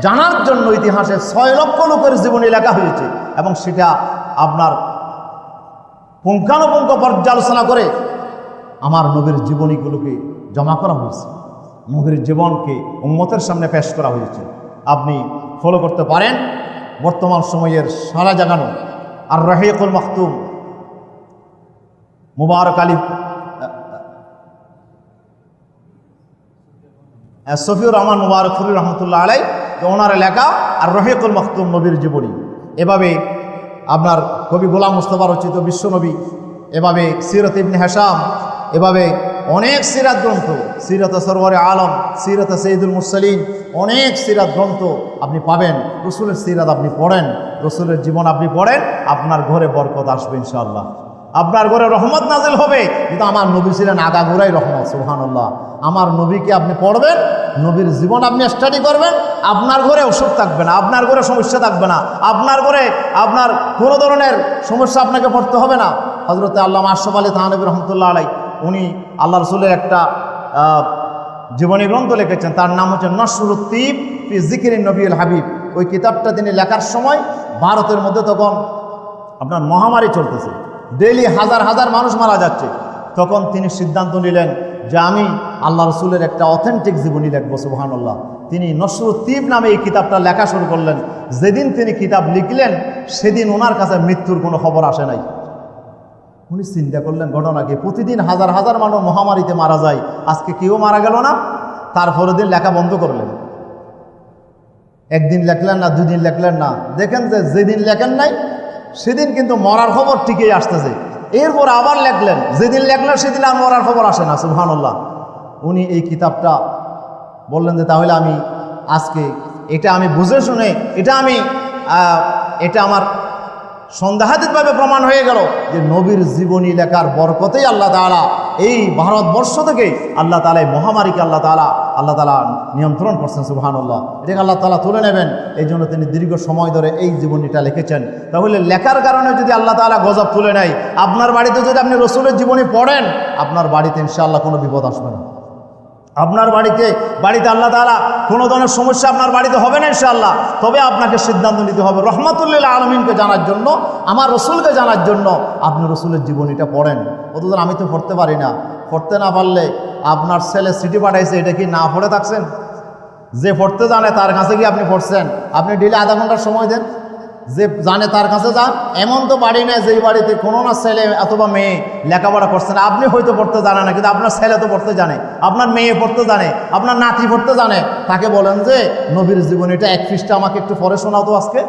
Speaker 1: জানার জন্য ইতিহাসে 6 লক্ষ লোকের জীবনী লেখা হয়েছে এবং সেটা আপনার পুঙ্খানুপুঙ্খ পর্যালোচনা করে আমার নবীর জীবনীগুলোকে জমা করা হয়েছে। নবীর জীবনকে উম্মতের সামনে পেশ করা হয়েছে। আপনি ফলো করতে পারেন। বর্তমান সময়ের সারা জাগানো আর রহিকুল মাকতুম মুবারক আলী সফিউর রহমান মুবারকপুরি রহমতুল্লাহ আলাই, ওনার লেখা আর রহিকুল মাকতুম নবীর জীবনী। এভাবে আপনার কবি গোলাম মুস্তাফা রচিত বিশ্বনবী, এভাবে সিরত ইবনে হিশাম, এভাবে অনেক সিরাত গ্রন্থ, সিরাত সরওয়ারে আলম, সিরাত সৈয়দুল মুরসালিন, অনেক সিরাত গ্রন্থ আপনি পাবেন। রসুলের সিরাত আপনি পড়েন, রসুলের জীবন আপনি পড়েন, আপনার ঘরে বরকত আসবে ইনশাআল্লাহ, আপনার ঘরে রহমত নাজিল হবে। কিন্তু আমার নবী ছিলেন আগাগোড়াই রহমত, সুবহানাল্লাহ। আমার নবীকে আপনি পড়বেন, নবীর জীবন আপনি স্টাডি করবেন, আপনার ঘরে অসুখ থাকবে না, আপনার ঘরে সমস্যা থাকবে না, আপনার ঘরে আপনার কোনো ধরনের সমস্যা আপনাকে পড়তে হবে না। হযরত আল্লামা আশরাফ আলী থানভী রহমতুল্লাহ আলাইহি উনি আল্লাহ রসুলের একটা জীবনী গ্রন্থ লিখেছেন, তার নাম হচ্ছে নশরুত তিব ফি যিকরিন নবীল হাবিব। ওই কিতাবটা তিনি লেখার সময় ভারতের মধ্যে তখন আপনার মহামারী চলতেছে, ডেইলি হাজার হাজার মানুষ মারা যাচ্ছে। তখন তিনি সিদ্ধান্ত নিলেন যে আমি আল্লাহ রসুলের একটা অথেন্টিক জীবনী লিখবো। সুবহানাল্লাহ। তিনি নশরুত তিব নামে এই কিতাবটা লেখা শুরু করলেন। যেদিন তিনি কিতাব লিখলেন সেদিন ওনার কাছে মৃত্যুর কোনো খবর আসে নাই। উনি চিন্তা করলেন ঘটনা কি, প্রতিদিন হাজার হাজার মানুষ মহামারীতে মারা যায়, আজকে কেউ মারা গেল না। তারপরের দিন লেখা বন্ধ করলেন। একদিন লেখলেন না, দুদিন লেখলেন না, দেখেন যে যেদিন লেখেন নাই সেদিন কিন্তু মরার খবর ঠিকই আসতেছে। এরপর আবার লেখলেন, যেদিন লেখলেন সেদিন আর মরার খবর আসে না। সুবহানাল্লাহ। উনি এই কিতাবটা বললেন যে তাহলে আমি আজকে এটা আমি বুঝে শুনে এটা আমার সন্দেহাতীতভাবে প্রমাণ হয়ে গেল যে নবীর জীবনী লেখার বরকতেই আল্লাহ তাআলা এই ভারতবর্ষ থেকে আল্লাহ তাআলা এই মহামারীকে আল্লাহ তাআলা নিয়ন্ত্রণ করছেন। সুবহানাল্লাহ। এটাকে আল্লাহ তাআলা তুলে নেবেন, এই জন্য তিনি দীর্ঘ সময় ধরে এই জীবনীটা লিখেছেন। তাহলে লেখার কারণে যদি আল্লাহ তাআলা গজব তুলে নেয়, আপনার বাড়িতে যদি আপনি রসুলের জীবনী পড়েন, আপনার বাড়িতে ইনশাআল্লাহ কোনো বিপদ আসবে না। আপনার বাড়িতে আল্লাহ তাআলা কোনো ধরনের সমস্যা আপনার বাড়িতে হবে না ইনশাআল্লাহ। তবে আপনাকে সিদ্ধান্ত নিতে হবে রহমাতুল্লিল আলামিনকে জানার জন্য, আমার রসুলকে জানার জন্য আপনি রসুলের জীবনীটা পড়েন। অথচ আমি তো পড়তে পারি না। পড়তে না পারলে আপনার ছেলে সিটি পাঠাইছে, এটা কি না পড়ে থাকছেন? যে পড়তে জানে তার কাছে গিয়ে আপনি পড়ছেন, আপনি ডেলি আধা ঘন্টার সময় দেন, যে জানে তার কাছে যান। এমন তো বাড়ি নেই যেই বাড়িতে কোনো না ছেলে অথবা মেয়ে লেখাপড়া করছে না। আপনি হয়তো পড়তে জানে না, কিন্তু আপনার ছেলে তো পড়তে জানে, আপনার মেয়ে পড়তে জানে, আপনার নাতি পড়তে জানে। তাকে বলেন যে নবীর জীবনীটা এক পৃষ্ঠা আমাকে একটু পড়ে শোনাও তো আজকে।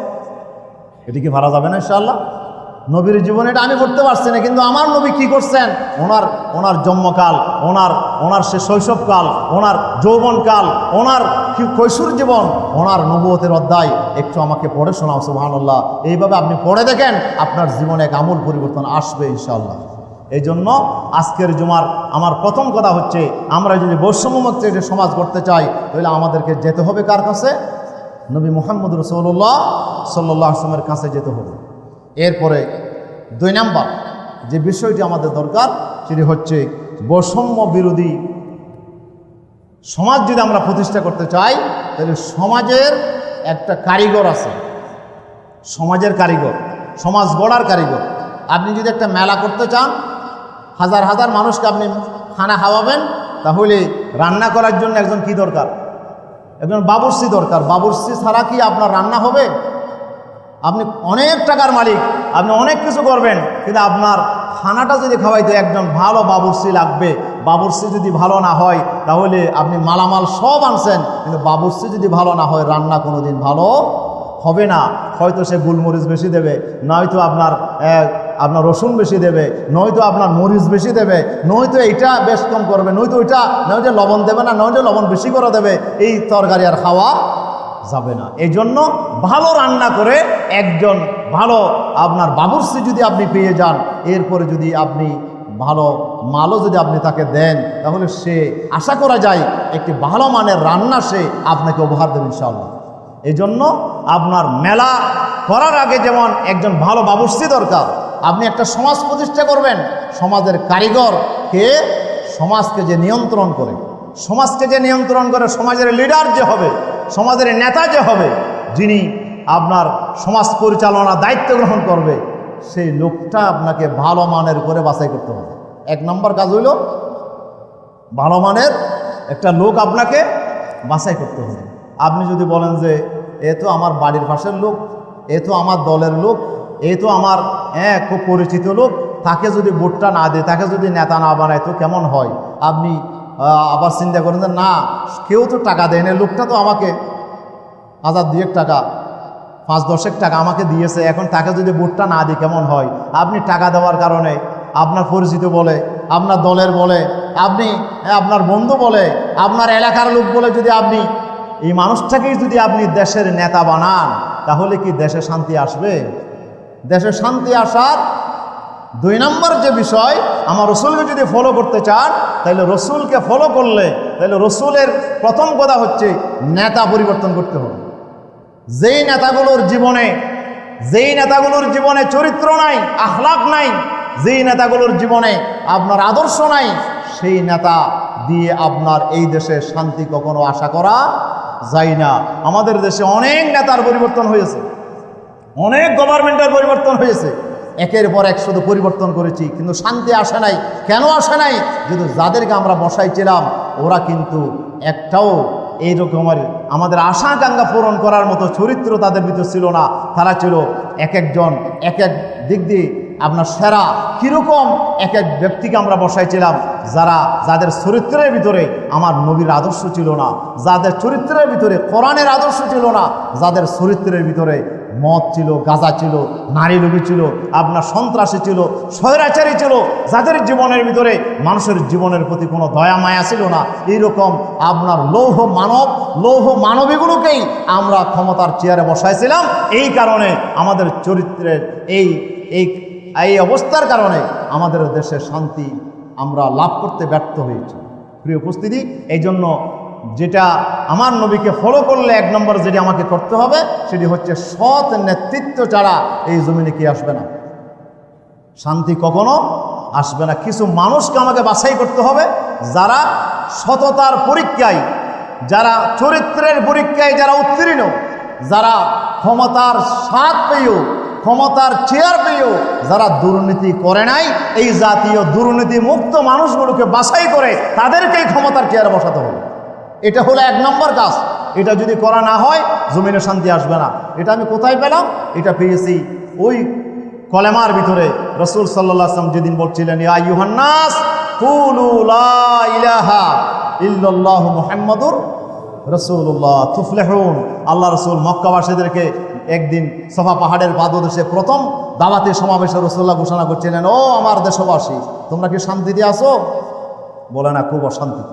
Speaker 1: এটি কি ভাড়া যাবে না ইনশাআল্লাহ? নবীর জীবনীটা আমি পড়তে পারছি না, কিন্তু আমার নবী কি করছেন, ওনার জন্মকাল, ওনার সে শৈশবকাল, ওনার যৌবনকাল, ওনার কৈশোর জীবন, ওনার নবুয়তের অধ্যায় একটু আমাকে পড়ে শোনাও। সুবহানাল্লাহ। এইভাবে আপনি পড়ে দেখেন, আপনার জীবনে এক আমূল পরিবর্তন আসবে ইনশাআল্লাহ। এই জন্য আজকের জুমার আমার প্রথম কথা হচ্ছে, আমরা যদি বৈষম্যমুক্ত একটি সমাজ করতে চাই, তাহলে আমাদেরকে যেতে হবে কার কাছে? নবী মুহাম্মদ রাসূলুল্লাহ সাল্লাল্লাহু আলাইহি ওয়াসাল্লামের কাছে যেতে হবে। এরপরে 2 নাম্বার যে বিষয়টি আমাদের দরকার, সেটি হচ্ছে বৈষম্য বিরোধী সমাজ যদি আমরা প্রতিষ্ঠা করতে চাই, তাহলে সমাজের একটা কারিগর আছে, সমাজের কারিগর, সমাজ গড়ার কারিগর। আপনি যদি একটা মেলা করতে চান, হাজার হাজার মানুষকে আপনি খানা খাওয়াবেন, তাহলে রান্না করার জন্য একজন কি দরকার? একজন বাবুর্চি দরকার। বাবুর্চি ছাড়া কি আপনার রান্না হবে? আপনি অনেক টাকার মালিক, আপনি অনেক কিছু করবেন, কিন্তু আপনার খানাটা যদি খাওয়াইতে একজন ভালো বাবুর্চি লাগবে। বাবুর্চি যদি ভালো না হয়, তাহলে আপনি মালামাল সব আনছেন, কিন্তু বাবুর্চি যদি ভালো না হয়, রান্না কোনো দিন ভালো হবে না। হয়তো সে গোলমরিচ বেশি দেবে, নয়তো আপনার রসুন বেশি দেবে, নয়তো আপনার মরিচ বেশি দেবে, নয়তো এইটা বেশ কম করবে, নয়তো ওইটা, নয়তো লবণ দেবে না, নয়তো লবণ বেশি করে দেবে। এই তরকারি আর খাওয়া যাবে না। এই জন্য ভালো রান্না করে একজন ভালো আপনার বাবুর্চি যদি আপনি পেয়ে যান, এরপরে যদি আপনি ভালো মালও যদি আপনি তাকে দেন, তাহলে সে আশা করা যায় একটি ভালো মানের রান্না সে আপনাকে উপহার দেবে ইনশাআল্লাহ। এই জন্য আপনার মেলা করার আগে যেমন একজন ভালো বাবুর্চি দরকার, আপনি একটা সমাজ প্রতিষ্ঠা করবেন, সমাজের কারিগর কে? সমাজকে যে নিয়ন্ত্রণ করে, সমাজের লিডার যে হবে, সমাজের নেতা যে হবে, যিনি আপনার সমাজ পরিচালনার দায়িত্ব গ্রহণ করবে, সেই লোকটা আপনাকে ভালো মানের করে বাছাই করতে হবে। 1 নম্বর কাজ হইল ভালো মানের একটা লোক আপনাকে বাছাই করতে হবে। আপনি যদি বলেন যে এ তো আমার বাড়ির পাশের লোক, এ তো আমার দলের লোক, এ তো আমার খুব পরিচিত লোক, তাকে যদি ভোটটা না দেয়, তাকে যদি নেতা না বানায়, তো কেমন হয়? আপনি আবার চিন্তা করেন যে না, কেউ তো টাকা দেয় না, লোকটা তো আমাকে 1000-2000 টাকা, 5-10 টাকা আমাকে দিয়েছে, এখন তাকে যদি ভোটটা না দিই কেমন হয়? আপনি টাকা দেওয়ার কারণে আপনার পরিচিত বলে, আপনার দলের বলে, আপনি আপনার বন্ধু বলে, আপনার এলাকার লোক বলে যদি আপনি এই মানুষটাকেই যদি আপনি দেশের নেতা বানান, তাহলে কি দেশে শান্তি আসবে? দেশে শান্তি আসার দুই নম্বর যে বিষয়, আমার রসুলকে যদি ফলো করতে চান তাহলে রসুলকে ফলো করলে তাহলে রসুলের প্রথম কথা হচ্ছে নেতা পরিবর্তন করতে হবে। যেই নেতাগুলোর জীবনে চরিত্র নাই, আখলাক নাই, যেই নেতাগুলোর জীবনে আপনার আদর্শ নাই, সেই নেতা দিয়ে আপনার এই দেশে শান্তি কখনো আশা করা যায় না। আমাদের দেশে অনেক নেতার পরিবর্তন হয়েছে, অনেক গভর্নমেন্টের পরিবর্তন হয়েছে, একের পর এক শুধু পরিবর্তন করেছি, কিন্তু শান্তি আসে নাই। কেন আসে নাই? যেহেতু যাদেরকে আমরা বসাইছিলাম ওরা কিন্তু একটাও এই রকমের আমাদের আশা আকাঙ্ক্ষা পূরণ করার মতো চরিত্র তাদের ভিতর ছিল না। তারা ছিল এক একজন এক এক দিক দিয়ে আপনার সেরা। কীরকম? এক এক ব্যক্তিকে আমরা বসাইছিলাম যাদের চরিত্রের ভিতরে আমার নবীর আদর্শ ছিল না, যাদের চরিত্রের ভিতরে কোরআনের আদর্শ ছিল না, যাদের চরিত্রের ভিতরে মদ ছিল, গাঁজা ছিল, নারী লোভী ছিল, আপনার সন্ত্রাসী ছিল, স্বৈরাচারী ছিল, যাদের জীবনের ভিতরে মানুষের জীবনের প্রতি কোনো দয়া মায়া ছিল না, এইরকম আপনার লৌহ মানবীগুলোকেই আমরা ক্ষমতার চেয়ারে বসাইছিলাম। এই কারণে আমাদের চরিত্রের এই অবস্থার কারণে আমাদের দেশে শান্তি আমরা লাভ করতে ব্যর্থ হয়েছি। প্রিয় উপস্থিতি, এই জন্য যেটা আমার নবীকে ফলো করলে এক নম্বর যেটি আমাকে করতে হবে সেটি হচ্ছে সৎ নেতৃত্ব ছাড়া এই জমিনে কি আসবে না, শান্তি কখনো আসবে না। কিছু মানুষকে আমাকে বাছাই করতে হবে যারা সততার পরীক্ষায়, যারা চরিত্রের পরীক্ষায় যারা উত্তীর্ণ, যারা ক্ষমতার স্বাদ পেয়েও, ক্ষমতার চেয়ার পেয়েও যারা দুর্নীতি করে নাই, এই জাতীয় দুর্নীতি মুক্ত মানুষগুলোকে বাছাই করে তাদেরকেই ক্ষমতার চেয়ারে বসাতে হবে। এটা হলো এক নম্বর কাজ। এটা যদি করা না হয় জমিনে শান্তি আসবে না। এটা আমি কোথায় পেলাম? এটা পেয়েছি ওই কলেমার ভিতরে। রাসূল সাল্লাল্লাহু আলাইহি ওয়াসাল্লাম যেদিন বলছিলেন, ইয়া আইয়ুহান নাস কুলু লা ইলাহা ইল্লাল্লাহু মুহাম্মাদুর রাসূলুল্লাহ তুফলিহুন। আল্লাহ রাসূল মক্কাবাসীদেরকে একদিন সফা পাহাড়ের পাদদেশে প্রথম দাওয়াতি সমাবেশে রাসূলুল্লাহ ঘোষণা করছিলেন, ও আমার দেশবাসী, তোমরা কি শান্তিতে আছো? বলে না, খুব অশান্তি।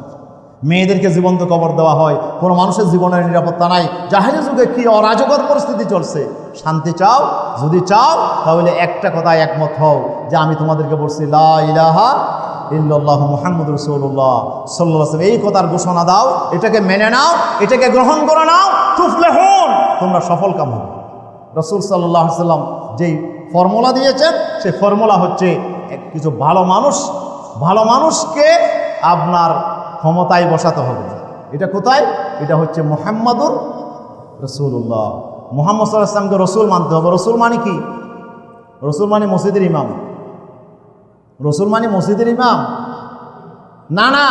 Speaker 1: মেয়েদেরকে জীবন্ত কবর দেওয়া হয়, কোনো মানুষের জীবনের নিরাপত্তা নাই। জাহেলি যুগে কি অরাজকর পরিস্থিতি চলছে। শান্তি চাও? যদি চাও তাহলে একটা কথায় একমত হও যে আমি তোমাদেরকে বলছি লা ইলাহা ইল্লাল্লাহু মুহাম্মাদুর রাসূলুল্লাহ সাল্লাল্লাহু আলাইহি ওয়াসাল্লাম। এই কথার ঘোষণা দাও, এটাকে মেনে নাও, এটাকে গ্রহণ করে নাও, তুফলিহুন, তোমরা সফল কাম হবে। রাসূল সাল্লাল্লাহু আলাইহি ওয়াসাল্লাম যেই ফর্মুলা দিয়েছেন সেই ফর্মুলা হচ্ছে কিছু ভালো মানুষকে আপনার ক্ষমতায় বসাতে হবে। এটা কোথায়? এটা হচ্ছে মুহাম্মাদুর রাসূলুল্লাহ। মুহাম্মদ সাল্লাল্লাহু আলাইহি ওয়াসাল্লামকে রসুল মানতে হবে। রসুল মানে কি? রসুল মানে মসজিদের ইমাম। রসুল মানে মসজিদের ইমাম না, না।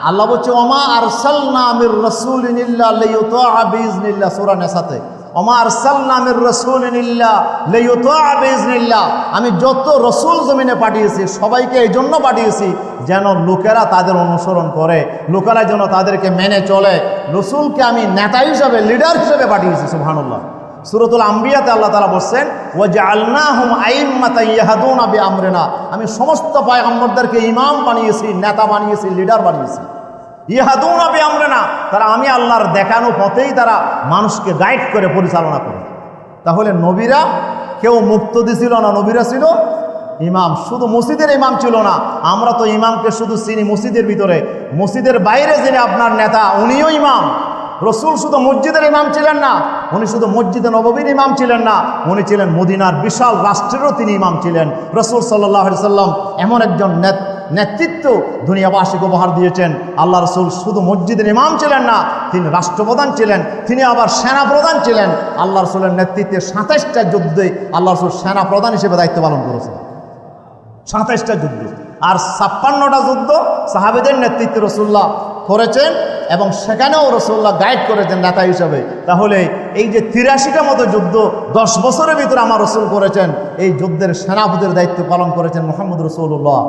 Speaker 1: আল্লাহ বলছে ওমা আরসালনা মির রাসূলিন ইল্লা লিইউতাআ বিইজনিল্লাহ, সূরা নিসাতে। ওমা আরসালনা মির রাসূলিন ইল্লা লিইউতাআ বিইজনিল্লাহ। আমি যত রসুল জমিনে পাঠিয়েছি সবাইকে এই জন্য পাঠিয়েছি যেন লোকেরা তাদের অনুসরণ করে, লোকেরা যেন তাদেরকে মেনে চলে। রসুলকে আমি নেতা হিসাবে, লিডার হিসেবে পাঠিয়েছি। সুবহানাল্লাহ। সূরাতুল আম্বিয়াতে আল্লাহ তাআলা বলছেন ওয়াজআলনাহুম আইম্মাতান ইয়াহদুনা বিআমরিনা। আমি সমস্ত পয়গম্বরদেরকে ইমাম বানিয়েছি, নেতা বানিয়েছি, লিডার বানিয়েছি। ইয়াহদুনা বিআমরিনা, তারা আমি আল্লাহর দেখানো পথেই তারা মানুষকে গাইড করে পরিচালনা করে। তাহলে নবীরা কেউ মুক্ত দিছিল না, নবীরা ছিল ইমাম। শুধু মসজিদের ইমাম ছিল না। আমরা তো ইমামকে শুধু চিনি মসজিদের ভিতরে, মসজিদের বাইরে যিনি আপনার নেতা উনিও ইমাম। রসুল শুধু মসজিদের ইমাম ছিলেন না, উনি শুধু মসজিদে নববীর ইমাম ছিলেন না, উনি ছিলেন মদিনার বিশাল রাষ্ট্রেরও তিনি ইমাম ছিলেন। রসুল সাল্লাল্লাহু আলাইহি সাল্লাম এমন একজন নেতৃত্ব দুনিয়াবাসীকে উপহার দিয়েছেন। আল্লাহ রসুল শুধু মসজিদের ইমাম ছিলেন না, তিনি রাষ্ট্রপ্রধান ছিলেন, তিনি আবার সেনাপ্রধান ছিলেন। আল্লাহ রসুলের নেতৃত্বে 27টা যুদ্ধে আল্লাহ রসুল সেনাপ্রধান হিসেবে দায়িত্ব পালন করেছেন। 27টা যুদ্ধ আর 56টা যুদ্ধ সাহাবীদের নেতৃত্বে রসুল্লাহ করেছেন এবং সেখানেও রসুল্লাহ গাইড করেছেন নেতা হিসাবে। তাহলে এই যে 83টা মতো যুদ্ধ 10 বছরের ভিতরে আমার রসুল করেছেন, এই যুদ্ধের সেনাপতির দায়িত্ব পালন করেছেন মুহাম্মদ রাসূলুল্লাহ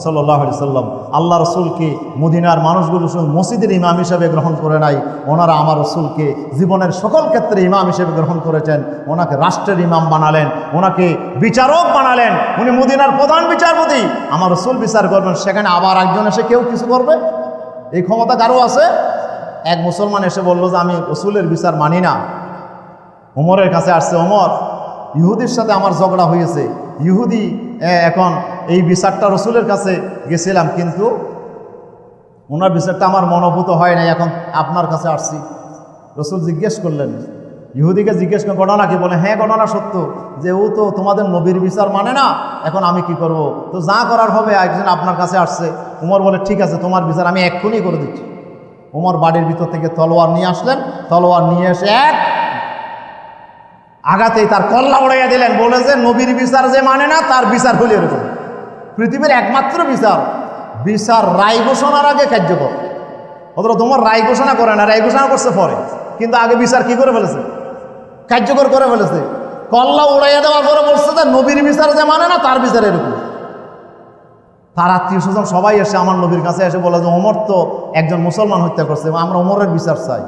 Speaker 1: সাল্লাল্লাহু আলাইহি সাল্লাম। আল্লাহ রসুলকে মদিনার মানুষগুলো শুধু মসজিদের ইমাম হিসেবে গ্রহণ করে নাই, ওনারা আমার রসুলকে জীবনের সকল ক্ষেত্রে ইমাম হিসেবে গ্রহণ করেছেন। ওনাকে রাষ্ট্রের ইমাম বানালেন, ওনাকে বিচারক বানালেন। উনি মদিনার প্রধান বিচারপতি, আমার রসুল বিচার করবেন, সেখানে আবার একজন এসে কেউ কিছু করবে? এই ক্ষমতা কারো আছে? এক মুসলমান এসে বলল যে আমি রসুলের বিচার মানি না। ওমরের কাছে আসছে, ওমর, ইহুদির সাথে আমার ঝগড়া হয়েছে, ইহুদি এখন এই বিচারটা রসুলের কাছে গেছিলাম, কিন্তু ওনার বিচারটা আমার মনোভূত হয় নাই, এখন আপনার কাছে আসছি। রসুল জিজ্ঞেস করলেন, ইহুদিকে জিজ্ঞেস করেন ঘটনা কি? বলে হ্যাঁ ঘটনা সত্য, যে ও তো তোমাদের নবীর বিচার মানে না, এখন আমি কি করব? তো যা করার হবে, একজন আপনার কাছে আসছে। উমর বলে ঠিক আছে, তোমার বিচার আমি এক্ষুনি করে দিচ্ছি। উমর বাড়ির ভিতর থেকে তলোয়ার নিয়ে আসলেন, তলোয়ার নিয়ে এসে এক আঘাতেই তার কল্লা উড়াইয়া দিলেন। বলে যে নবীর বিচার যে মানে না, তার বিচার হলে এরকম। পৃথিবীর একমাত্র বিচার, বিচার রায় ঘোষণার আগে কার্যকর। অথবা তোমার রায় ঘোষণা করে না, রায় ঘোষণা করছে পরে, কিন্তু আগে বিচার কি করে ফেলেছে? কার্যকর করে ফেলেছে। কল্লা উড়াইয়া দেওয়ার পরে বলছে যে নবীর বিচার যে মানে না, তার বিচার এরকম। তার আত্মীয় স্বজন সবাই এসে আমার নবীর কাছে এসে বলে যে ওমর তো একজন মুসলমান হত্যা করছে, আমরা ওমরের বিচার চাই।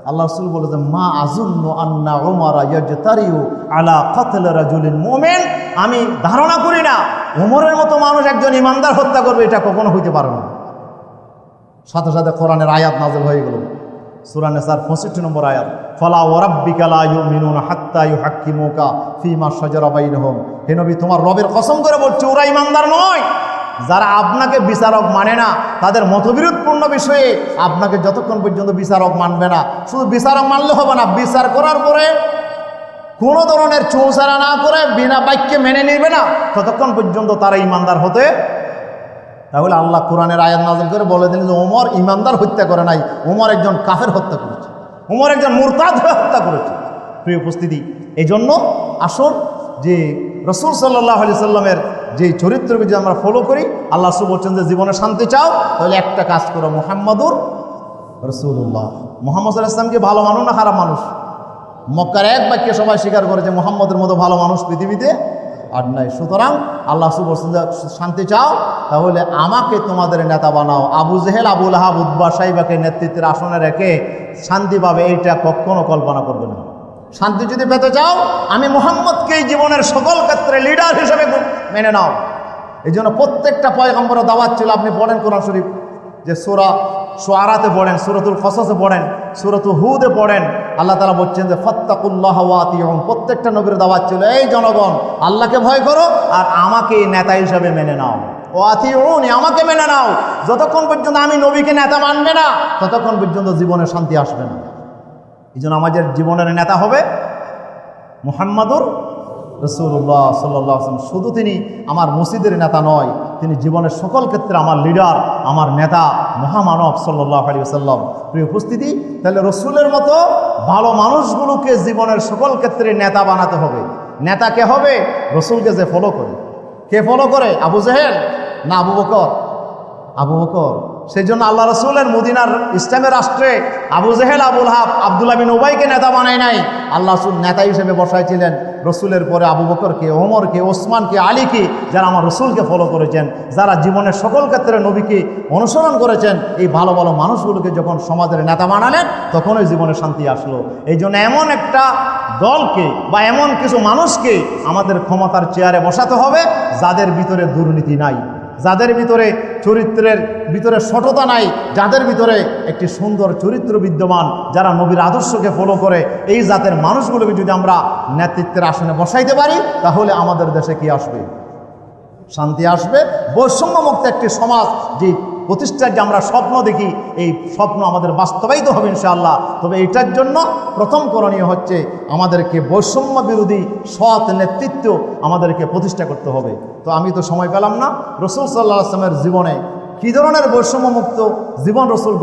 Speaker 1: আল্লাহ রাসূল বলে যে মা আযুন্নু আন্না উমারা ইয়াজতারিউ আলা কতল রাজুলিন মুমিন, আমি ধারণা করি না ওমরের মতো মানুষ একজন ইমানদার হত্যা করবে, এটা কখনো হইতে পারে না। সাথে সাথে কোরআনের আয়াত নাযিল হয়ে গেল, সূরা নিসার 65 নম্বর আয়াত, ফালা ওয়া রাব্বিকা লা ইউমিনুনা হাত্তা ইউহাক্কিমুকা ফীমা শাজারা বাইনহুম। হে নবী, তোমার রবের কসম করে বলছি ওরা ইমানদার নয় যারা আপনাকে বিচারক মানে না, তাদের মতবিরোধপূর্ণ বিষয়ে আপনাকে যতক্ষণ পর্যন্ত বিচারক মানবে না। শুধু বিচারক মানলে হবে না, বিচার করার পরে কোনো ধরনের চৌচারা না করে বিনা বাক্যে মেনে নিবে না, ততক্ষণ পর্যন্ত তারা ইমানদার হতে। তাহলে আল্লাহ কোরআনের আয়াত নাযিল করে বলে দিলেন যে ওমর ইমানদার হত্যা করে নাই, ওমর একজন কাফের হত্যা করেছে, ওমর একজন মুরতাদ হয়ে হত্যা করেছে। প্রিয় উপস্থিতি, এই জন্য আসুন যে রাসূল সাল্লাল্লাহু আলাইহি সাল্লামের যে চরিত্রকে যদি আমরা ফলো করি, আল্লাহ রাসূল বলছেন যে জীবনে শান্তি চাও, তাহলে একটা কাজ করো, মুহাম্মাদুর রাসূলুল্লাহ। মুহাম্মদ সাল্লাল্লাহু আলাইহি সাল্লামকে ভালো মানুষ না খারাপ মানুষ? মক্কার এক বাক্যে সবাই স্বীকার করে যে মুহাম্মদের মতো ভালো মানুষ পৃথিবীতে আর নাই। সুতরাং আল্লাহ রাসূল বলছেন যে শান্তি চাও, তাহলে আমাকে তোমাদের নেতা বানাও। আবু জেহেল, আবু লাহাব, উতবা, সাইবাকে নেতৃত্বের আসনে রেখে শান্তি পাবে, এইটা কখনো কল্পনা করবে না। শান্তি যদি পেতে চাও, আমি মুহাম্মদকেই জীবনের সকল ক্ষেত্রে লিডার হিসেবে মেনে নাও। এই জন্য প্রত্যেকটা পয়গম্বরের দাওয়াত ছিল। আপনি পড়েন কোরআন শরীফ, যে সূরা শুআরাতে পড়েন, সূরাতুল কসসে পড়েন, সূরাতুল হুদে পড়েন, আল্লাহ তাআলা বলছেন যে ফাত্তাকুল্লাহ ওয়া আতিউন। প্রত্যেকটা নবীর দাওয়াত ছিল এই জনগণ আল্লাহকে ভয় করো আর আমাকে নেতা হিসেবে মেনে নাও। ও আতিউনি, আমাকে মেনে নাও। যতক্ষণ পর্যন্ত আমি নবীকে নেতা মানবে না, ততক্ষণ পর্যন্ত জীবনে শান্তি আসবে না। এই জন্য আমাদের জীবনের নেতা হবে মুহাম্মাদুর রাসূলুল্লাহ সাল্লাল্লাহু আলাইহি ওয়াসাল্লাম। শুধু তিনি আমার মসজিদের নেতা নয়, তিনি জীবনের সকল ক্ষেত্রে আমার লিডার, আমার নেতা, মহামানব সাল্লাল্লাহু আলাইহি ওয়াসাল্লাম। প্রিয় উপস্থিতি, তাহলে রসুলের মতো ভালো মানুষগুলোকে জীবনের সকল ক্ষেত্রে নেতা বানাতে হবে। নেতা কে হবে? রসুলকে যে ফলো করে। কে ফলো করে? আবু জেহেল না আবু বকর? আবু বকর। সেই জন্য আল্লাহ রসুলের মদিনার ইসলামের রাষ্ট্রে আবু জেহেল, আবু লাহাব, আব্দুল্লাহ বিন উবাইকে নেতা বানায় নাই। আল্লাহ রসুল নেতা হিসেবে বসাইছিলেন রসুলের পরে আবু বকরকে, ওমরকে, ওসমানকে, আলীকে, যারা আমার রসুলকে ফলো করেছেন, যারা জীবনের সকল ক্ষেত্রে নবীকে অনুসরণ করেছেন। এই ভালো ভালো মানুষগুলোকে যখন সমাজের নেতা বানালেন, তখনই জীবনে শান্তি আসলো। এই জন্য এমন একটা দলকে বা এমন কিছু মানুষকে আমাদের ক্ষমতার চেয়ারে বসাতে হবে যাদের ভিতরে দুর্নীতি নাই, যাদের ভিতরে চরিত্রের ভিতরে সততা নাই, যাদের ভিতরে একটি সুন্দর চরিত্র বিদ্যমান, যারা নবীর আদর্শকে ফলো করে। এই জাতের মানুষগুলোকে যদি আমরা নেতৃত্বের আসনে বসাইতে পারি, তাহলে আমাদের দেশে কি আসবে? শান্তি আসবে। বৈষম্যমুক্ত একটি সমাজ যে প্রতিষ্ঠার যে আমরা স্বপ্ন দেখি, এই স্বপ্ন আমাদের বাস্তবায়িত হবে ইনশাআল্লাহ। তবে এটার জন্য প্রথম করণীয় হচ্ছে আমাদেরকে বৈষম্য বিরোধী সৎ নেতৃত্ব আমাদেরকে প্রতিষ্ঠা করতে হবে। তো আমি তো সময় পেলাম না, রসুল সাল্লাল্লাহু আলাইহি ওয়াসাল্লামের জীবনে কী ধরনের বৈষম্যমুক্ত জীবন রসুল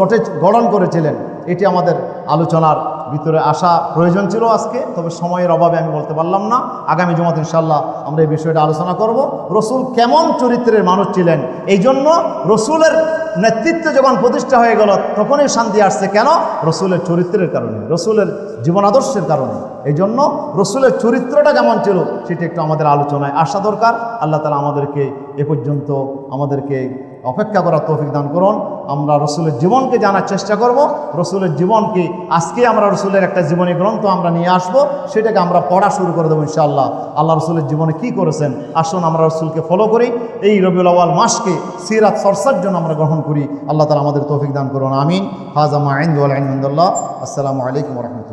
Speaker 1: গঠন করেছিলেন, এটি আমাদের আলোচনার ভিতরে আসা প্রয়োজন ছিল আজকে। তবে সময়ের অভাবে আমি বলতে পারলাম না। আগামী জুমাতে ইনশাআল্লাহ আমরা এই বিষয়টা আলোচনা করব। রসুল কেমন চরিত্রের মানুষ ছিলেন, এই জন্য রসুলের নেতৃত্বে যখন প্রতিষ্ঠা হয়ে গেল তখনই শান্তি আসছে। কেন? রসুলের চরিত্রের কারণে, রসুলের জীবন আদর্শের কারণে। এই জন্য রসুলের চরিত্রটা কেমন ছিল সেটা একটু আমাদের আলোচনায় আসা দরকার। আল্লাহ তাআলা আমাদেরকে এ পর্যন্ত আমাদেরকে অপেক্ষা করার তৌফিক দান করুন। আমরা রসুলের জীবনকে জানার চেষ্টা করব। রসুলের জীবনকে আজকে আমরা রসুলের একটা জীবনী গ্রন্থ আমরা নিয়ে আসব, সেটাকে আমরা পড়া শুরু করে দেবো ইনশাআল্লাহ। আল্লাহ রসুলের জীবনে কি করেছেন, আসুন আমরা রসুলকে ফলো করি। এই রবিউল আউয়াল মাসকে সিরাত চর্চার জন্য আমরা গ্রহণ করি। আল্লাহ তাআলা আমাদের তৌফিক দান করুন। আমিন। হাযা মা ইনদি ওয়া লা ইলমু ইনদাল্লাহ। আসসালামু আলাইকুম ওয়া রাহমাতুল্লাহ।